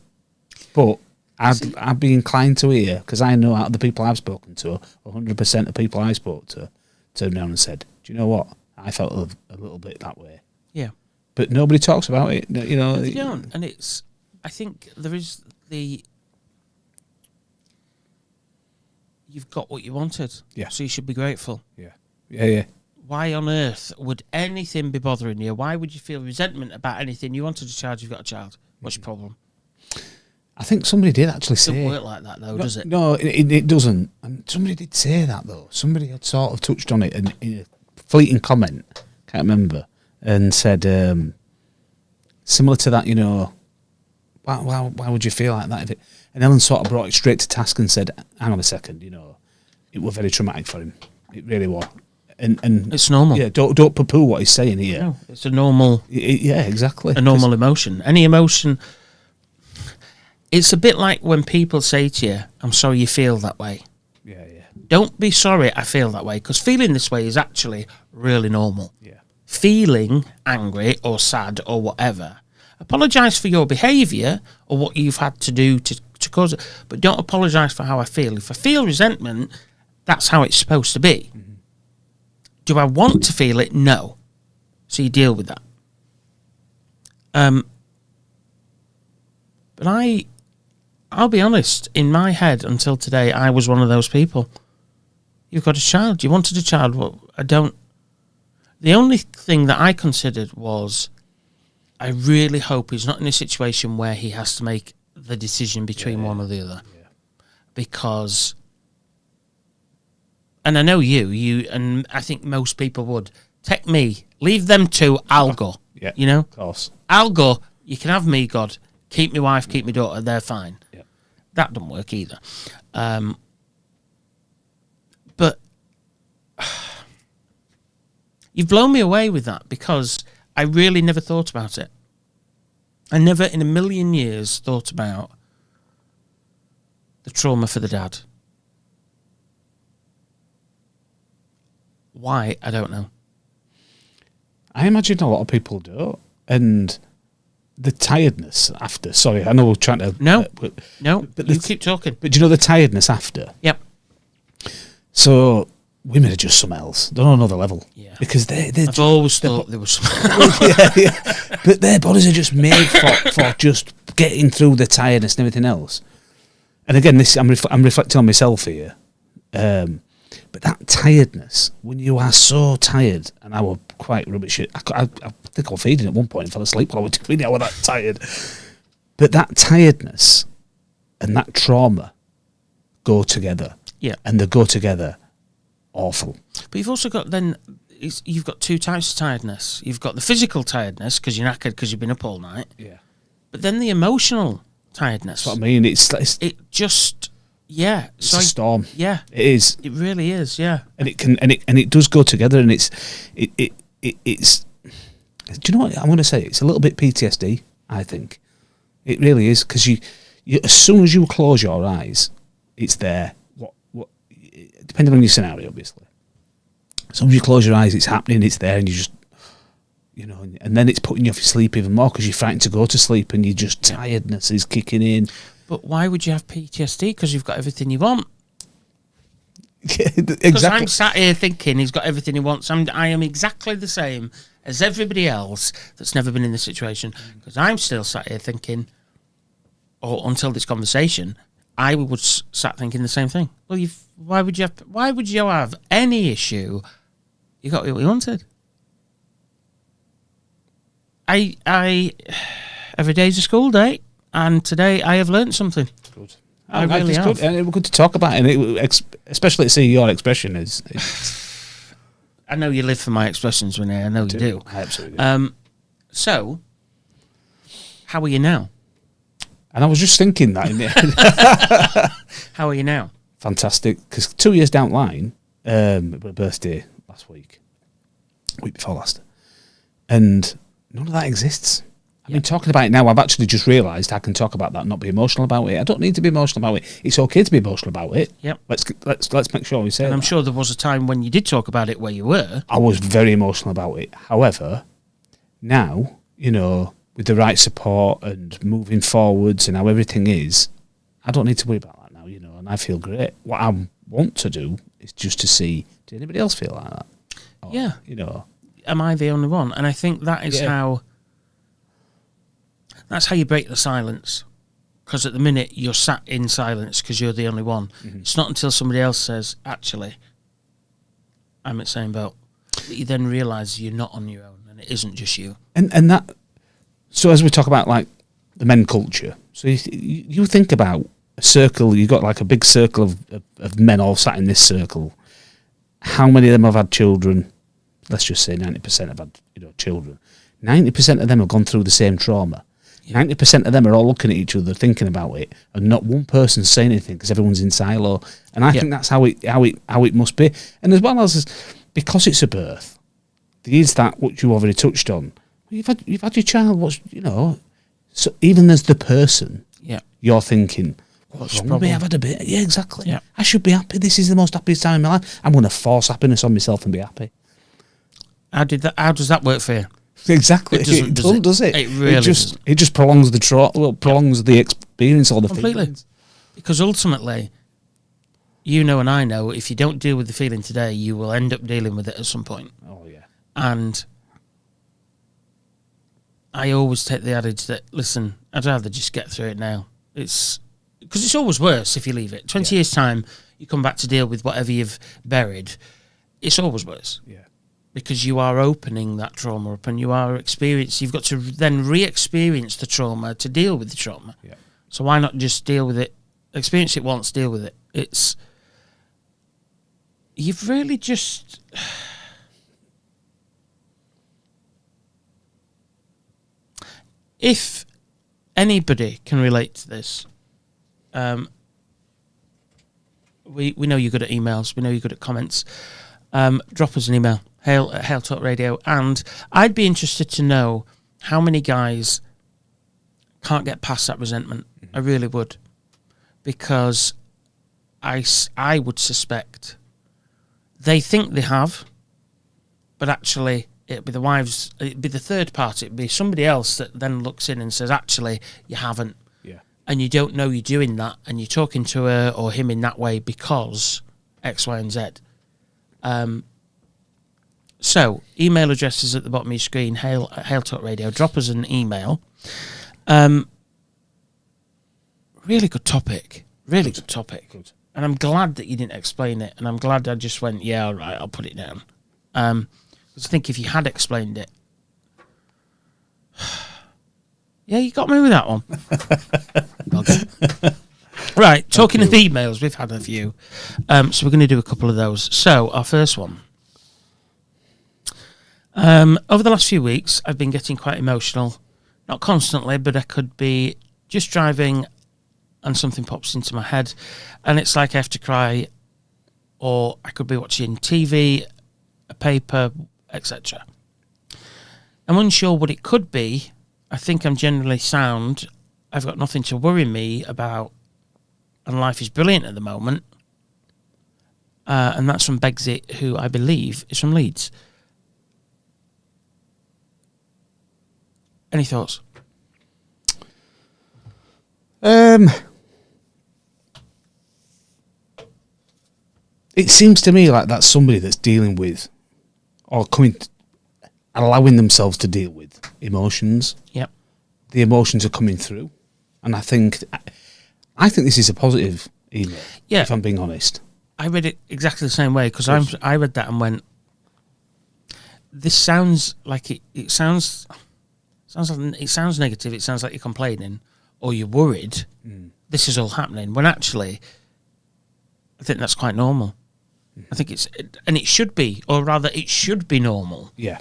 But I'd be inclined to hear, because I know out of the people I've spoken to, 100% of people I spoke to turned around and said, do you know what, I felt a little bit that way. Yeah. But nobody talks about it, They don't. And I think there is you've got what you wanted. Yeah. So you should be grateful. Yeah. Yeah. Why on earth would anything be bothering you? Why would you feel resentment about anything? You wanted a child, you've got a child. What's your problem? I think somebody did actually say... It doesn't work like that, though, does it? No, it doesn't. And somebody did say that, though. Somebody had sort of touched on it in a fleeting comment, can't remember, and said, similar to that, why would you feel like that? And Ellen sort of brought it straight to task and said, hang on a second, it was very traumatic for him. It really was. And it's normal. Yeah, don't poo-poo what he's saying here. No, it's a normal... Yeah, exactly. A normal emotion. Any emotion... It's a bit like when people say to you, I'm sorry you feel that way. Yeah. Don't be sorry I feel that way, because feeling this way is actually really normal. Yeah. Feeling angry or sad or whatever. Apologise for your behaviour or what you've had to do to cause it, but don't apologise for how I feel. If I feel resentment, that's how it's supposed to be. Mm-hmm. Do I want to feel it? No. So you deal with that. But I'll be honest, in my head until today, I was one of those people. You've got a child. You wanted a child. Well, I don't. The only thing that I considered was, I really hope he's not in a situation where he has to make the decision between one or the other. Yeah. Because, and I know you, and I think most people would, take me, leave them two, I'll go. Yeah, you know? Of course. I'll go. You can have me, God. Keep my wife, keep my daughter, they're fine. Yeah. That doesn't work either. But you've blown me away with that, because I really never thought about it. I never in a million years thought about the trauma for the dad. Why? I don't know. I imagine a lot of people do. And the tiredness after, sorry, I know we're trying to... No, but you keep talking. But do you know the tiredness after? Yep. So women are just something else. They're on another level. Yeah. Because I've always thought there was some... yeah. But their bodies are just made for just getting through the tiredness and everything else. And again, this I'm reflecting on myself here. But that tiredness, when you are so tired, and I was quite rubbish. I think I was feeding at one point and fell asleep while I was doing it. I was that tired. But that tiredness and that trauma go together. Yeah. And they go together awful. But you've also got you've got two types of tiredness. You've got the physical tiredness because you're knackered because you've been up all night. Yeah. But then the emotional tiredness. That's what I mean. It's so a storm. Yeah. It is. It really is, yeah. And it does go together, and it's do you know what I'm going to say? It's a little bit PTSD, I think. It really is, because you as soon as you close your eyes, it's there. What depending on your scenario, obviously. As soon as you close your eyes, it's happening, it's there, and you just, and then it's putting you off your sleep even more because you're frightened to go to sleep, and you just tiredness is kicking in. But why would you have PTSD? Because you've got everything you want. Exactly. Because I'm sat here thinking he's got everything he wants. I am exactly the same as everybody else that's never been in this situation. Because I'm still sat here thinking, or until this conversation, I would sat thinking the same thing. Well, why would you have any issue? You got what you wanted. Every day's a school day, and today I have learnt something. Good. I really have. Good. And it was good to talk about it, and especially to see your expression is. I know you live for my expressions, Renee. I know you do. I absolutely do. So, how are you now? And I was just thinking that in the end. How are you now? Fantastic, because 2 years down the line, my birthday last week before last, and none of that exists. I mean, talking about it now, I've actually just realised I can talk about that and not be emotional about it. I don't need to be emotional about it. It's okay to be emotional about it. Yep. Let's make sure we say And I'm that. sure there was a time when you did talk about it where you were. I was very emotional about it. However, now, with the right support and moving forwards and how everything is, I don't need to worry about that now, and I feel great. What I want to do is just to see, did anybody else feel like that? Or, Yeah. Am I the only one? And I think that is how you break the silence. Because at the minute, you're sat in silence because you're the only one. Mm-hmm. It's not until somebody else says, actually, I'm at the same boat, that you then realise you're not on your own and it isn't just you. And that, so as we talk about like the men culture, so you think about a circle, you've got like a big circle of men all sat in this circle. How many of them have had children? Let's just say 90% have had children. 90% of them have gone through the same trauma. 90% of them are all looking at each other, thinking about it, and not one person's saying anything because everyone's in silo. And I think that's how it must be. And as well as because it's a birth, there is that what you already touched on. You've had your child. So even as the person, you're thinking, what's wrong with me? I've had a bit. Yeah, exactly. Yeah. I should be happy. This is the most happiest time in my life. I'm going to force happiness on myself and be happy. How does that work for you? Exactly. It doesn't, does it? It really doesn't. It just prolongs the prolongs the experience or the completely. feelings. Because ultimately, you know and I know, if you don't deal with the feeling today, you will end up dealing with it at some point. Oh, yeah. And I always take the adage that, listen, I'd rather just get through it now. It's because it's always worse if you leave it. 20 years' time, you come back to deal with whatever you've buried. It's always worse. Yeah. Because you are opening that trauma up and you are experiencing, you've got to then re-experience the trauma to deal with the trauma. Yeah. So why not just deal with it, experience it once, deal with it? You've really just... If anybody can relate to this, we know you're good at emails, we know you're good at comments, drop us an email, Hail Talk Radio, and I'd be interested to know how many guys can't get past that resentment. I really would, because I would suspect they think they have, but actually it'd be the wives, it'd be the third party, it'd be somebody else that then looks in and says, actually, you haven't. Yeah. And you don't know you're doing that, and you're talking to her or him in that way because X, Y, and Z. So, email address is at the bottom of your screen, Hail Talk Radio. Drop us an email. Really good topic. Really good topic. Good. And I'm glad that you didn't explain it, and I'm glad I just went, yeah, all right, I'll put it down. Because I think if you had explained it... Yeah, you got me with that one. Okay. Right, talking of emails, we've had a few. So we're going to do a couple of those. So, our first one. Over the last few weeks, I've been getting quite emotional. Not constantly, but I could be just driving and something pops into my head and it's like I have to cry, or I could be watching TV, a paper, etc. I'm unsure what it could be. I think I'm generally sound. I've got nothing to worry me about, and life is brilliant at the moment. And that's from Begsit, who I believe is from Leeds. Any thoughts? It seems to me like that's somebody that's dealing with, or allowing themselves to deal with emotions. Yep. The emotions are coming through, and I think this is a positive email. Yeah. If I'm being honest, I read it exactly the same way because I read that and went, "This sounds like it sounds negative. It sounds like you're complaining or you're worried. This is all happening when actually, I think that's quite normal. I think it should be, or rather, it should be normal. Yeah.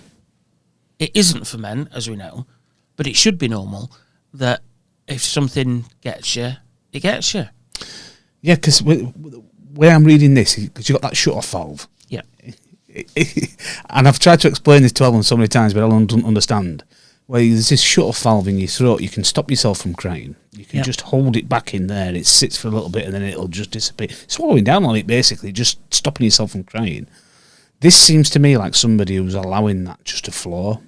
It isn't for men, as we know, but it should be normal that if something gets you, it gets you. Yeah, because where I'm reading this, because you've got that shut-off valve. Yeah. And I've tried to explain this to Alan so many times, but Alan doesn't understand. Where there's this shut-off valve in your throat, you can stop yourself from crying. You can just hold it back in there, it sits for a little bit, and then it'll just disappear. Swallowing down on it, basically, just stopping yourself from crying. This seems to me like somebody who's allowing that just to flow.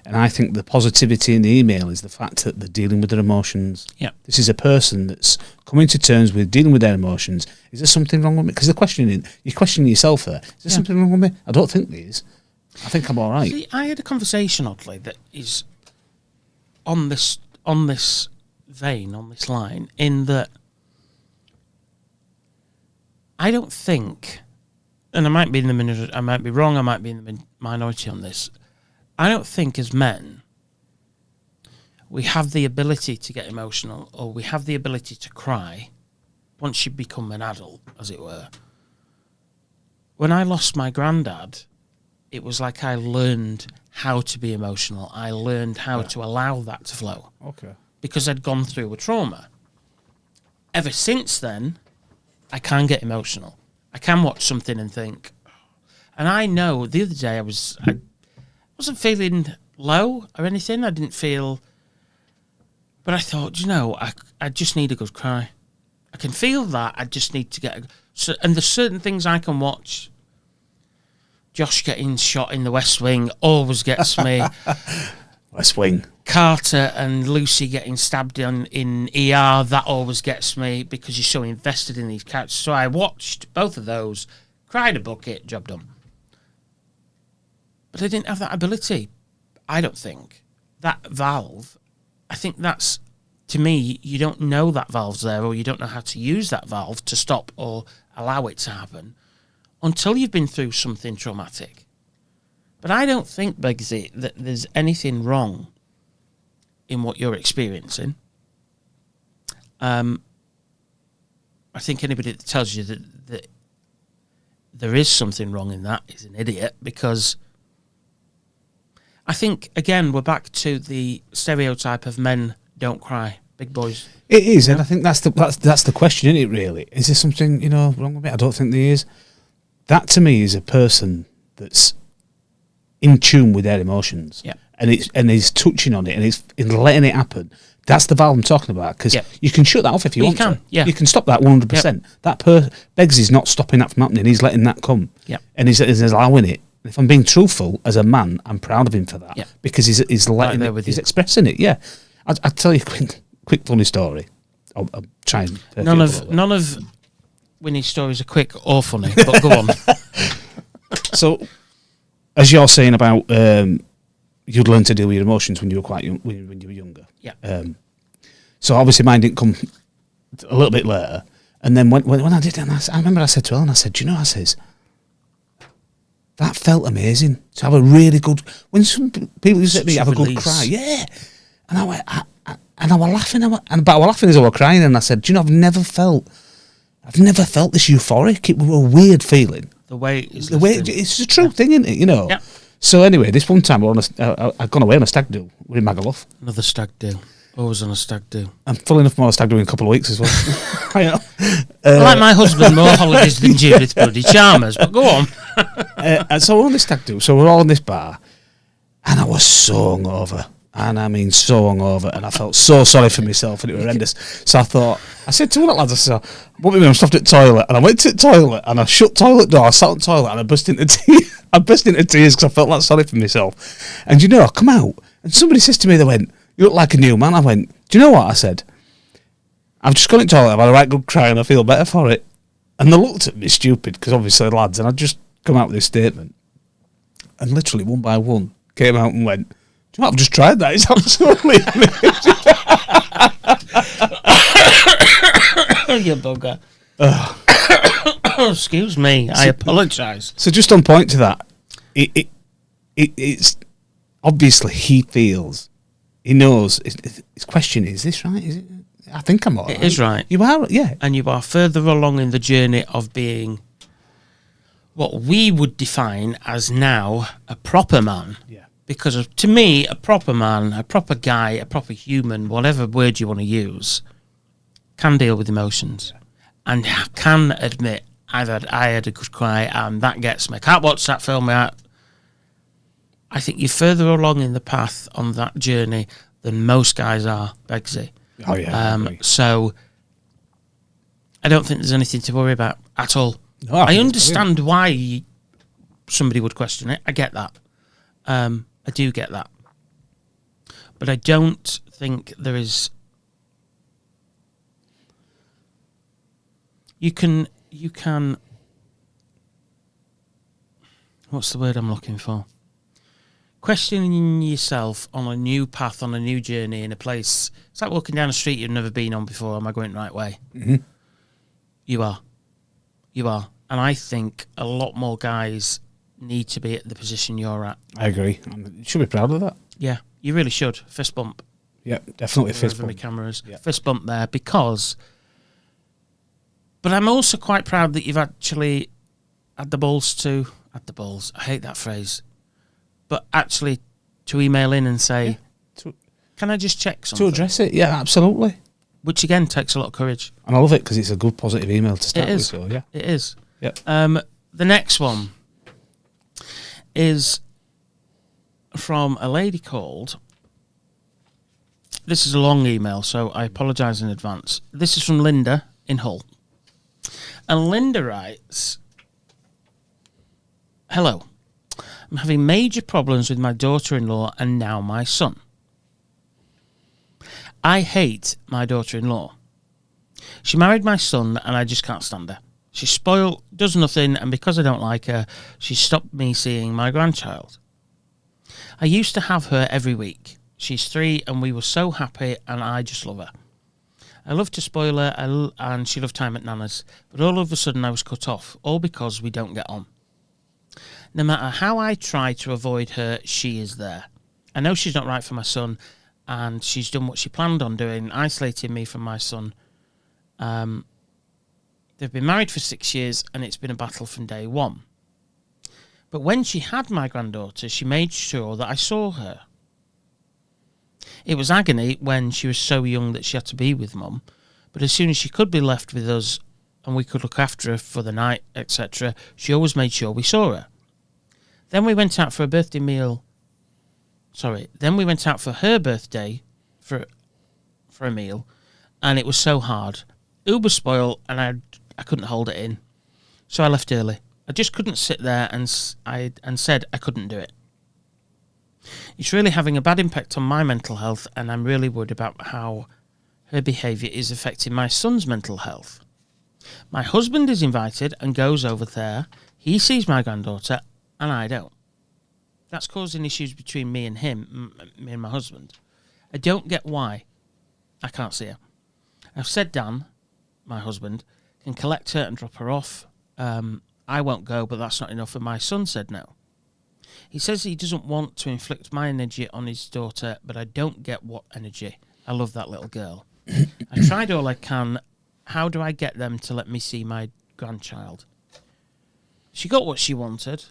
And I think the positivity in the email is the fact that they're dealing with their emotions. Yeah. This is a person that's coming to terms with dealing with their emotions. Is there something wrong with me? Because you're questioning yourself there. Is there something wrong with me? I don't think there is. I think I'm all right. See, I had a conversation, oddly, that is on this vein, on this line, in that I don't think, and I might be I might be wrong, I might be in the minority on this. I don't think as men we have the ability to get emotional, or we have the ability to cry once you become an adult, as it were. When I lost my granddad, it was like I learned how to be emotional. I learned how to allow that to flow. Okay. Because I'd gone through a trauma. Ever since then, I can get emotional. I can watch something and think. And I know the other day I wasn't feeling low or anything. I didn't feel... But I thought, I just need a good cry. I can feel that. I just need to get... And there's certain things I can watch. Josh getting shot in the West Wing always gets me. West Wing. Carter and Lucy getting stabbed in ER, that always gets me because you're so invested in these characters. So I watched both of those, cried a bucket, job done. But I didn't have that ability, I don't think. That valve, I think that's, to me, you don't know that valve's there, or you don't know how to use that valve to stop or allow it to happen until you've been through something traumatic. But I don't think, Begsy, that there's anything wrong in what you're experiencing. I think anybody that tells you that there is something wrong in that is an idiot, because I think, again, we're back to the stereotype of men don't cry, big boys. It is, and I think that's the question, isn't it, really? Is there something, wrong with me? I don't think there is. That, to me, is a person that's in tune with their emotions. Yeah. And is touching on it, and is letting it happen. That's the valve I'm talking about, because you can shut that off if you want to. Yeah. You can stop that 100%. That Beggs is not stopping that from happening. He's letting that come. Yeah. And he's allowing it. And if I'm being truthful as a man, I'm proud of him for that. Yeah. Because he's letting Right it, with he's you. expressing it. Yeah. I'll tell you a quick funny story. I'll try and None of Winnie's stories are quick or funny, but go on. So, as you're saying about you'd learn to deal with your emotions when you were quite young, when you were younger. Yeah. So obviously mine didn't come a little bit later, and then when I did it, I remember I said to Ellen, I said, "Do you know?" I says, "That felt amazing to have a really good." When some people used to say to me, "Have a good cry," yeah, and I went, and I was laughing, but I was laughing as I was crying, and I said, "Do you know? I've never felt this euphoric. It was a weird feeling." The way it's It's a true thing, isn't it? Yeah. So anyway, this one time I'd gone away on a stag do. We're in Magaluf. Another stag do. Always on a stag do. I'm full enough more stag do in a couple of weeks as well. I know. I like my husband more holidays than Judith bloody Chalmers, but go on. And so we're on this stag do. So we're all in this bar, and I was so hungover. And I mean, so hungover, and I felt so sorry for myself, and it was horrendous. So I said to one of the lads, I said, "What do you mean? I'm stopped at the toilet," and I went to the toilet, and I shut toilet door. I sat on the toilet, and I burst into tears. I burst into tears because I felt that sorry for myself. And I come out, and somebody says to me, they went, "You look like a new man." I went, "Do you know what?" I said, "I've just gone to the toilet, I've had a right good cry, and I feel better for it." And they looked at me stupid, because obviously they're lads, and I'd just come out with this statement, and literally one by one came out and went, "Do you know what? I've just tried that. It's absolutely amazing." You bugger. Excuse me. I apologise. So just on point to that, it's obviously he knows. His question is this right? Is it? I think I'm all right. It is right. You are, yeah. And you are further along in the journey of being what we would define as now a proper man. Yeah. Because to me, a proper man, a proper guy, a proper human, whatever word you want to use, can deal with emotions, and can admit I had a good cry, and that gets me. I can't watch that film out. I think you're further along in the path on that journey than most guys are, Begsy. Oh yeah. So I don't think there's anything to worry about at all. No, I understand why somebody would question it. I get that. I do get that. But I don't think there is... You can... What's the word I'm looking for? Questioning yourself on a new path, on a new journey in a place. It's like walking down a street you've never been on before. Am I going the right way? Mm-hmm. You are. And I think a lot more guys need to be at the position you're at. I agree. You should be proud of that. Yeah, you really should. Fist bump. Yeah, definitely fist Over my bump. cameras. Yeah. Fist bump there, because... But I'm also quite proud that you've actually had the balls to... Had the balls. I hate that phrase. But actually to email in and say, can I just check something? To address it, yeah, absolutely. Which, again, takes a lot of courage. And I love it because it's a good, positive email to start It with. is. So, yeah. It is. Yep. The next one is from a lady called... This is a long email, so I apologise in advance. This is from Linda in Hull. And Linda writes, "Hello. I'm having major problems with my daughter-in-law and now my son. I hate my daughter-in-law. She married my son and I just can't stand her. She's spoiled, does nothing, and because I don't like her, she stopped me seeing my grandchild. I used to have her every week. She's 3 and we were so happy and I just love her. I love to spoil her and she loved time at Nana's, but all of a sudden I was cut off, all because we don't get on. No matter how I try to avoid her, she is there. I know she's not right for my son, and she's done what she planned on doing, isolating me from my son. They've been married for 6 years, and it's been a battle from day one. But when she had my granddaughter, she made sure that I saw her. It was agony when she was so young that she had to be with Mum, but as soon as she could be left with us and we could look after her for the night, etc., she always made sure we saw her. Then we went out for a birthday meal. Then we went out for her birthday for a meal, and it was so hard. Uber spoiled, and I couldn't hold it in, so I left early. I just couldn't sit there and said I couldn't do it. It's really having a bad impact on my mental health, and I'm really worried about how her behaviour is affecting my son's mental health. My husband is invited and goes over there. He sees my granddaughter, and I don't. That's causing issues between me and him, me and my husband. I don't get why I can't see her. I've said Dan, my husband, can collect her and drop her off. I won't go, but that's not enough, and my son said no. He says he doesn't want to inflict my energy on his daughter, but I don't get what energy. I love that little girl. I tried all I can. How do I get them to let me see my grandchild? She got what she wanted,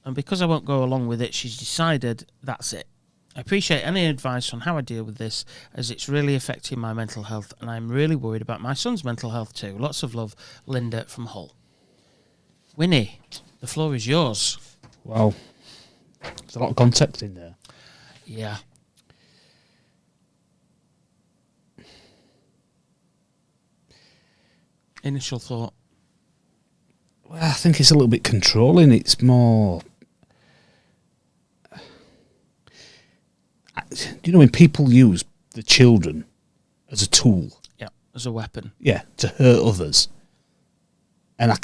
and because I won't go along with it, she's decided that's it. I appreciate any advice on how I deal with this, as it's really affecting my mental health, and I'm really worried about my son's mental health too. Lots of love, Linda from Hull. Winnie, the floor is yours. Wow. There's a lot of context in there. Yeah. Initial thought. Well, I think it's a little bit controlling. It's more... Do you know when people use the children as a tool? Yeah, as a weapon. Yeah, to hurt others. And I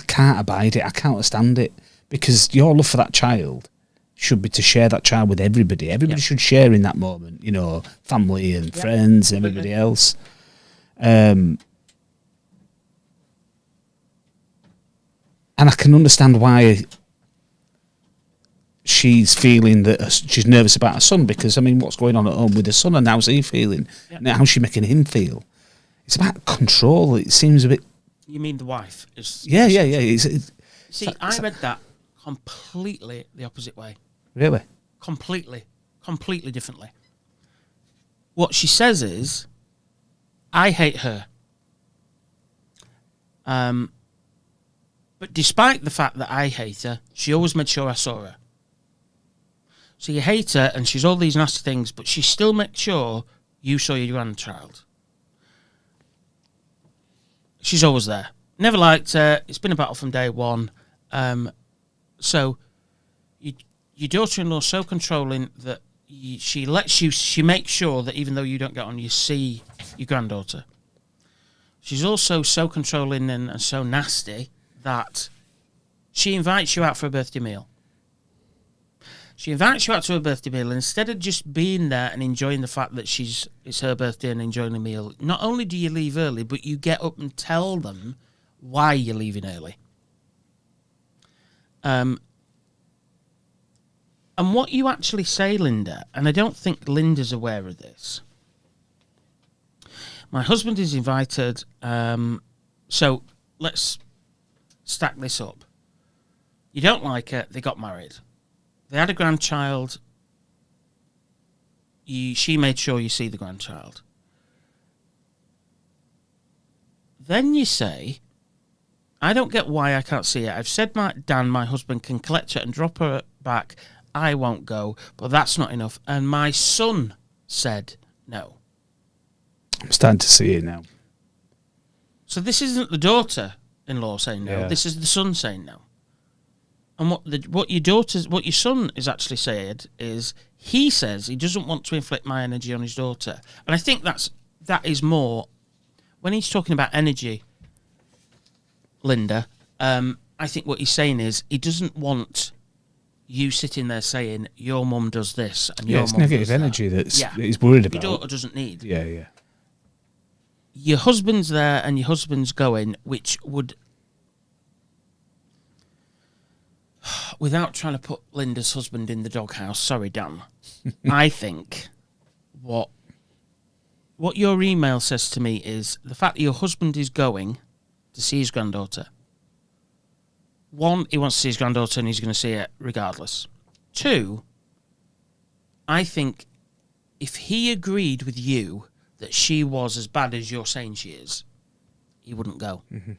can't abide it. I can't understand it. Because your love for that child should be to share that child with everybody. Everybody should share in that moment, you know, family and friends and everybody else. And I can understand why she's feeling that she's nervous about her son, because, I mean, what's going on at home with her son and how's he feeling? Yep. And how's she making him feel? It's about control. It seems a bit... You mean the wife? Yeah. See, I read that completely the opposite way. Really? Completely differently. What she says is, I hate her. But despite the fact that I hate her, she always made sure I saw her. So you hate her and she's all these nasty things, but she still makes sure you saw your grandchild. She's always there. Never liked her. It's been a battle from day one. So your daughter-in-law's so controlling that she makes sure that even though you don't get on, you see your granddaughter. She's also so controlling and so nasty that she invites you out for a birthday meal. She invites you out to a birthday meal, and instead of just being there and enjoying the fact that it's her birthday and enjoying the meal, not only do you leave early, but you get up and tell them why you're leaving early. And what you actually say, Linda, and I don't think Linda's aware of this. My husband is invited, so let's stack this up. You don't like her, they got married. They had a grandchild. She made sure you see the grandchild. Then you say, I don't get why I can't see her. I've said Dan, my husband, can collect her and drop her back. I won't go, but that's not enough. And my son said no. I'm starting to see it now. So this isn't the daughter-in-law saying no. Yeah. This is the son saying no. And what your son is actually said is he says he doesn't want to inflict my energy on his daughter, and I think that is more when he's talking about energy, Linda. I think what he's saying is he doesn't want you sitting there saying your mum does this and your it's mum negative does that. energy that he's worried about. Your daughter doesn't need. Yeah. Your husband's there and your husband's going, which would, without trying to put Linda's husband in the doghouse, sorry, Dan, I think what your email says to me is the fact that your husband is going to see his granddaughter. One, he wants to see his granddaughter and he's going to see it regardless. Two, I think if he agreed with you that she was as bad as you're saying she is, he wouldn't go. Mm-hmm.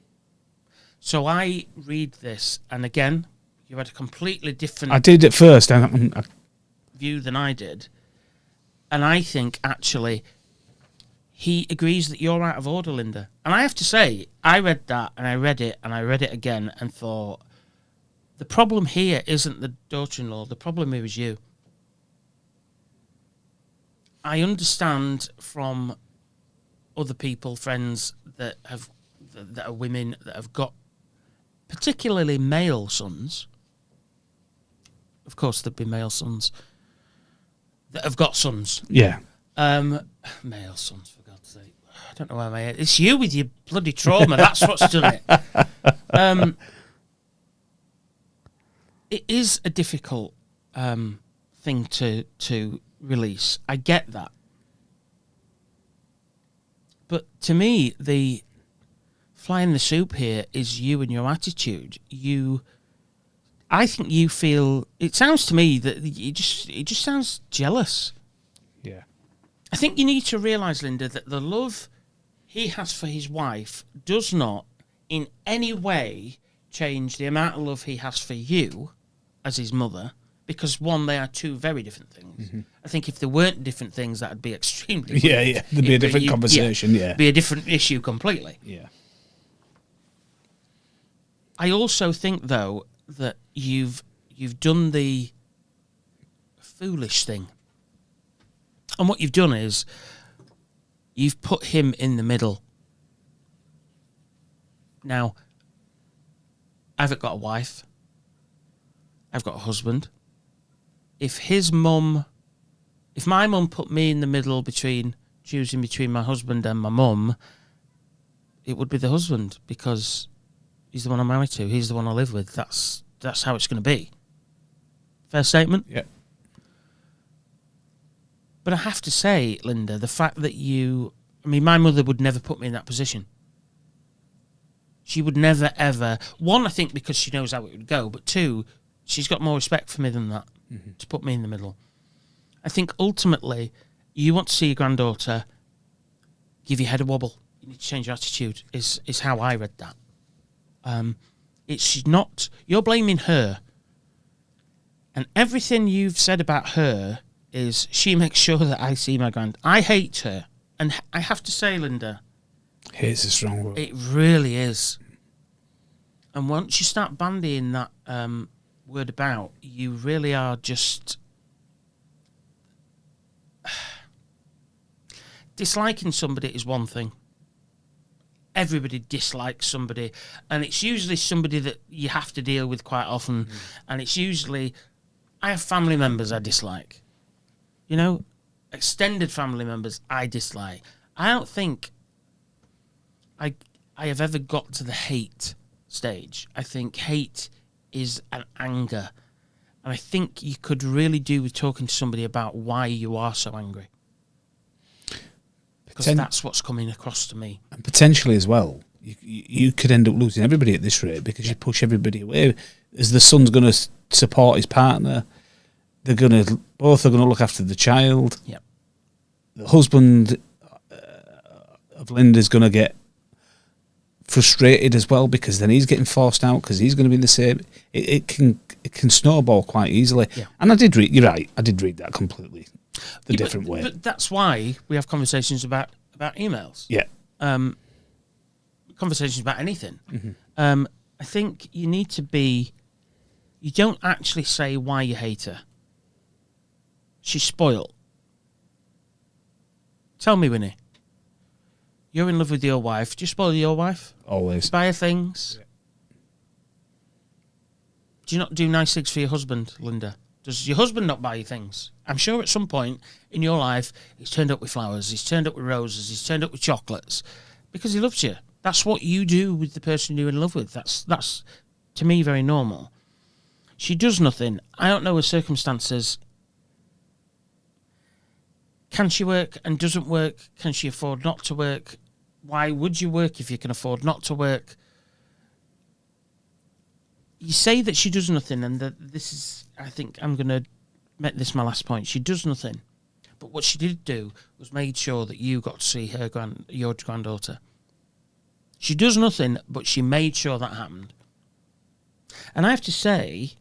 So I read this, and again, you had a completely different... I did at first. view than I did. And I think, actually, he agrees that you're out of order, Linda. And I have to say, I read that, and I read it, and I read it again, and thought, the problem here isn't the daughter-in-law, the problem here is you. I understand from other people, friends that are women that have got particularly male sons. Of course, there'd be male sons that have got sons. Yeah. Male sons, for God's sake. I don't know why it's you with your bloody trauma. That's what's done it. It is a difficult thing to release. I get that. But to me, the fly in the soup here is you and your attitude. I think you feel, it sounds to me that it just sounds jealous. Yeah. I think you need to realise, Linda, that the love he has for his wife does not in any way change the amount of love he has for you as his mother, because one, they are two very different things. Mm-hmm. I think if there weren't different things, that would be extremely Yeah, there'd be a different conversation, yeah. Be a different issue completely. Yeah. I also think, though, that you've done the foolish thing. And what you've done is you've put him in the middle. Now, I haven't got a wife. I've got a husband. If my mum put me in the middle choosing between my husband and my mum, it would be the husband, because he's the one I'm married to. He's the one I live with. That's how it's going to be. Fair statement? Yeah. But I have to say, Linda, the fact that my mother would never put me in that position. She would never, ever. One, I think because she knows how it would go. But two, she's got more respect for me than that, to put me in the middle. I think ultimately, you want to see your granddaughter, give your head a wobble. You need to change your attitude, is how I read that. It's not, you're blaming her. And everything you've said about her is she makes sure that I see my grand. I hate her. And I have to say, Linda, Hate's a strong word. It really is. And once you start bandying that word about, you really are just disliking somebody is one thing. Everybody dislikes somebody, and it's usually somebody that you have to deal with quite often, and it's usually, I have family members I dislike. You know, extended family members I dislike. I don't think I have ever got to the hate stage. I think hate is an anger, and I think you could really do with talking to somebody about why you are so angry. Because that's what's coming across to me. And potentially as well, you could end up losing everybody at this rate, because you push everybody away. As the son's going to support his partner, both are going to look after the child. Yep. The husband of Linda's going to get frustrated as well, because then he's getting forced out because he's going to be the same. It can snowball quite easily. Yeah. And you're right, I did read that completely different way. But that's why we have conversations about emails. Yeah. Conversations about anything. Mm-hmm. I think you need to be You don't actually say why you hate her. She's spoilt. Tell me, Winnie. You're in love with your wife. Do you spoil your wife? Always. Buy her things? Yeah. Do you not do nice things for your husband, Linda? Does your husband not buy you things? I'm sure at some point in your life, he's turned up with flowers, he's turned up with roses, he's turned up with chocolates, because he loves you. That's what you do with the person you're in love with. That's to me, very normal. She does nothing. I don't know her circumstances. Can she work and doesn't work? Can she afford not to work? Why would you work if you can afford not to work? You say that she does nothing, and that this is, I think I'm going to make this my last point. She does nothing. But what she did do was made sure that you got to see your granddaughter. She does nothing, but she made sure that happened. And I have to say,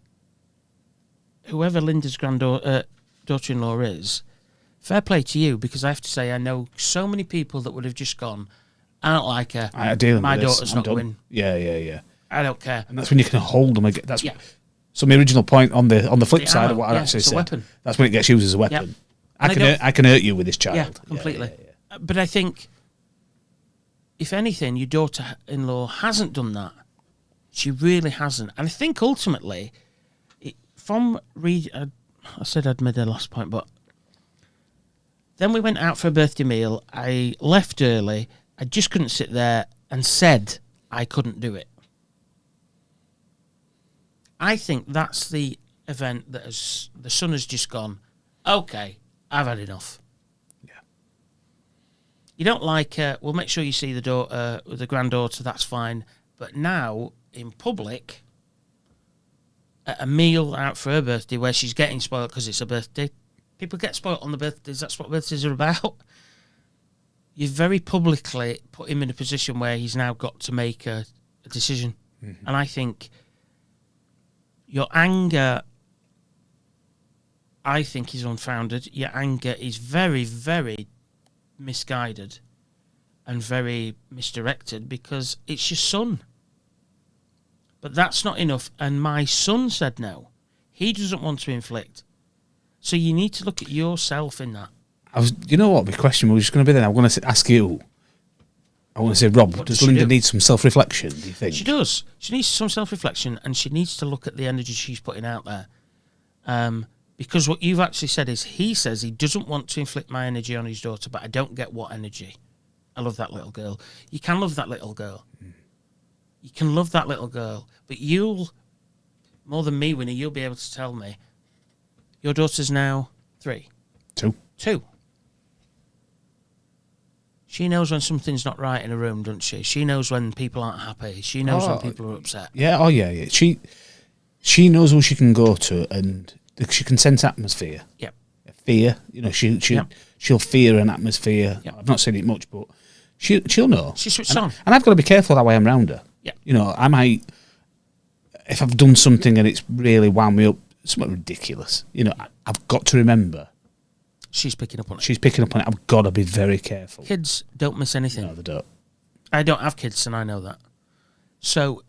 whoever Linda's daughter-in-law is, fair play to you, because I have to say I know so many people that would have just gone, I don't like her. My daughter's not going. Yeah. I don't care. And that's when you can hold them again. That's So my original point on the flip side of what I actually said. Weapon. That's when it gets used as a weapon. Yep. I can hurt you with this child. Yeah, completely. Yeah. But I think, if anything, your daughter-in-law hasn't done that. She really hasn't. And I think ultimately, I said I'd made the last point, but then we went out for a birthday meal. I left early. I just couldn't sit there and said I couldn't do it. I think that's the event that the son has just gone, okay, I've had enough. Yeah. You don't like her, well, make sure you see the granddaughter, that's fine. But now, in public, at a meal out for her birthday where she's getting spoiled because it's her birthday, people get spoiled on the birthdays, that's what birthdays are about. You've very publicly put him in a position where he's now got to make a decision. Mm-hmm. And I think your anger, I think, is unfounded. Your anger is very, very misguided and very misdirected because it's your son. But that's not enough. And my son said no. He doesn't want to inflict. So you need to look at yourself in that. You know what? My question was just going to be then. I'm going to ask you. I want to say, Rob, does Linda need some self-reflection, do you think? She does. She needs some self-reflection, and she needs to look at the energy she's putting out there. Because what you've actually said is, he says he doesn't want to inflict my energy on his daughter, but I don't get what energy. I love that little girl. You can love that little girl. You can love that little girl. But you'll, more than me, Winnie, you'll be able to tell me, your daughter's now 3. 2. She knows when something's not right in a room, doesn't she? She knows when people aren't happy. She knows when people are upset. Yeah, yeah. She knows who she can go to, and she can sense atmosphere. Yep. Fear, she'll fear an atmosphere. Yep. I've not seen it much, but she'll know. She switches on. And I've got to be careful that way I'm around her. Yeah. You know, I might, if I've done something and it's really wound me up, something ridiculous. You know, I've got to remember. She's picking up on it. She's picking up on it. I've got to be very careful. Kids don't miss anything. No, they don't. I don't have kids, and I know that. So,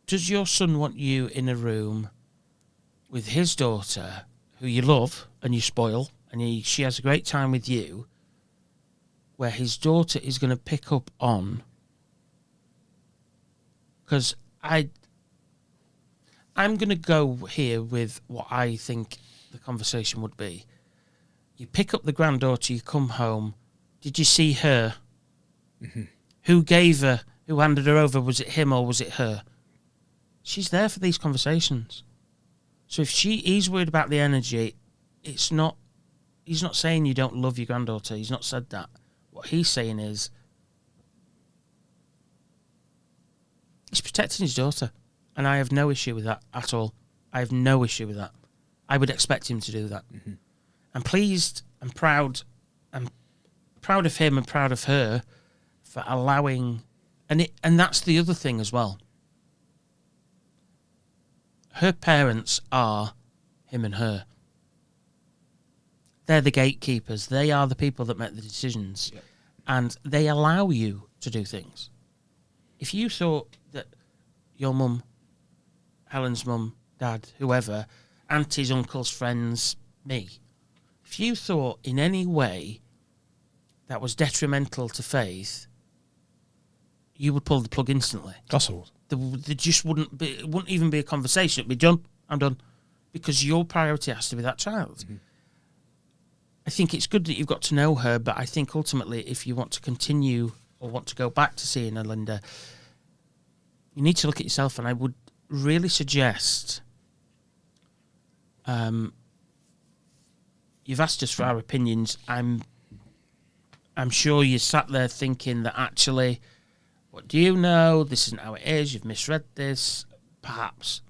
does your son want you in a room with his daughter, who you love and you spoil, and she has a great time with you, where his daughter is going to pick up on? Because I'm going to go here with what I think the conversation would be. You pick up the granddaughter, you come home. Did you see her? Mm-hmm. Who gave her, who handed her over? Was it him or was it her? She's there for these conversations. So if he's worried about the energy, he's not saying you don't love your granddaughter. He's not said that. What he's saying is he's protecting his daughter. And I have no issue with that at all. I have no issue with that. I would expect him to do that. Mm-hmm. I'm pleased and proud. I'm proud of him and proud of her for allowing, and that's the other thing as well. Her parents are him and her. They're the gatekeepers. They are the people that make the decisions. Yep. And they allow you to do things. If you thought that your mum, Helen's mum, dad, whoever, aunties, uncles, friends, me. If you thought in any way that was detrimental to Faith, you would pull the plug instantly. Possible. There just wouldn't be. It wouldn't even be a conversation. It'd be done. I'm done, because your priority has to be that child. Mm-hmm. I think it's good that you've got to know her, but I think ultimately, if you want to continue or want to go back to seeing her, Linda, you need to look at yourself, and I would really suggest. You've asked us for our opinions. I'm sure you sat there thinking that actually, what do you know? This isn't how it is. You've misread this. Perhaps.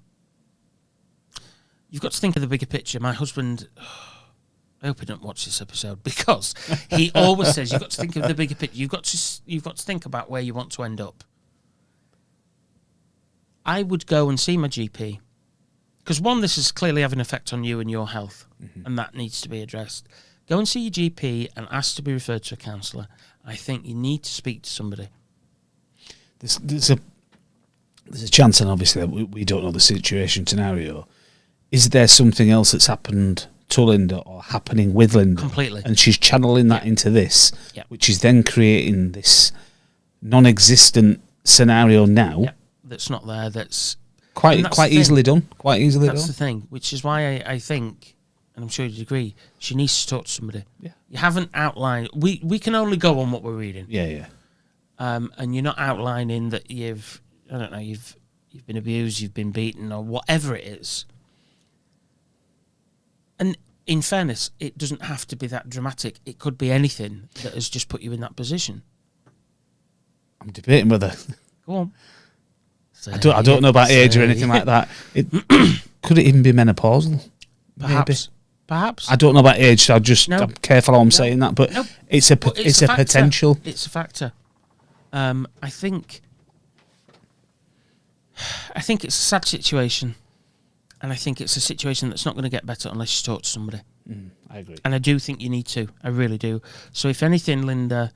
You've got to think of the bigger picture. My husband, I hope he don't watch this episode, because he always says you've got to think of the bigger picture. You've got to think about where you want to end up. I would go and see my GP, because one, this is clearly having an effect on you and your health, and that needs to be addressed. Go and see your GP and ask to be referred to a counsellor. I think you need to speak to somebody. There's a chance, and obviously that we don't know the situation scenario. Is there something else that's happened to Linda or happening with Linda? Completely. And she's channeling that into this, Yeah. which is then creating this non-existent scenario now. Yeah. That's not there. That's quite easily done. Quite easily done. That's the thing, which is why I think, and I'm sure you'd agree, she needs to talk to somebody. Yeah. You haven't outlined. We can only go on what we're reading. Yeah, yeah. And you're not outlining that you've been abused, you've been beaten, or whatever it is. And in fairness, it doesn't have to be that dramatic. It could be anything that has just put you in that position. I'm debating whether. Go on. I don't know about age or anything like that. Could it even be menopausal? Perhaps. Maybe. Perhaps. I don't know about age, so I'm careful how I'm saying that, but it's a potential. It's a factor. I think it's a sad situation, and I think it's a situation that's not going to get better unless you talk to somebody. I agree. And I do think you need to. I really do. So if anything, Linda,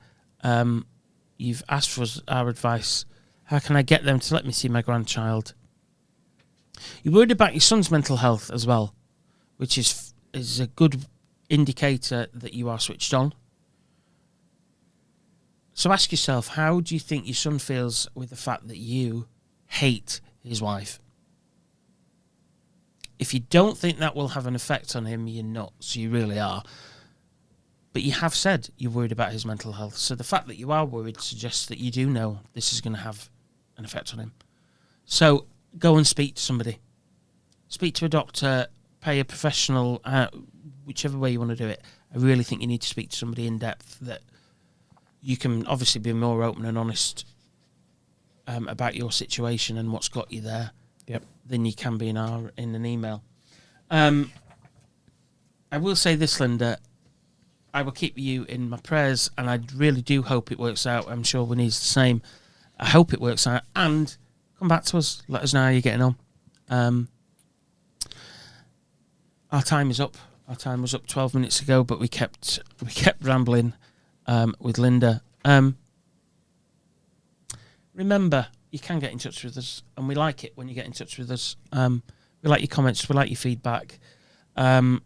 you've asked for our advice. How can I get them to let me see my grandchild? You're worried about your son's mental health as well, which is a good indicator that you are switched on. So ask yourself, how do you think your son feels with the fact that you hate his wife? If you don't think that will have an effect on him, you're nuts. You really are. But you have said you're worried about his mental health. So the fact that you are worried suggests that you do know this is going to have an effect on him. So go and speak to somebody. Speak to a doctor, pay a professional, whichever way you want to do it. I really think you need to speak to somebody in depth that you can obviously be more open and honest about your situation and what's got you there than you can be in an email. I will say this, Linda. I will keep you in my prayers, and I really do hope it works out. I'm sure Winnie's the same. I hope it works out, and come back to us. Let us know how you're getting on. Our time is up. Our time was up 12 minutes ago, but we kept rambling with Linda. Remember, you can get in touch with us, and we like it when you get in touch with us. We like your comments. We like your feedback. Best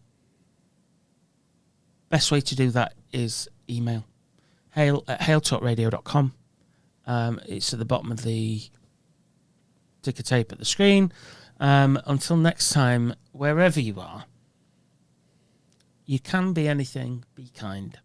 way to do that is email. hail@hailtalkradio.com. It's at the bottom of the ticker tape at the screen. Until next time, wherever you are, you can be anything, be kind.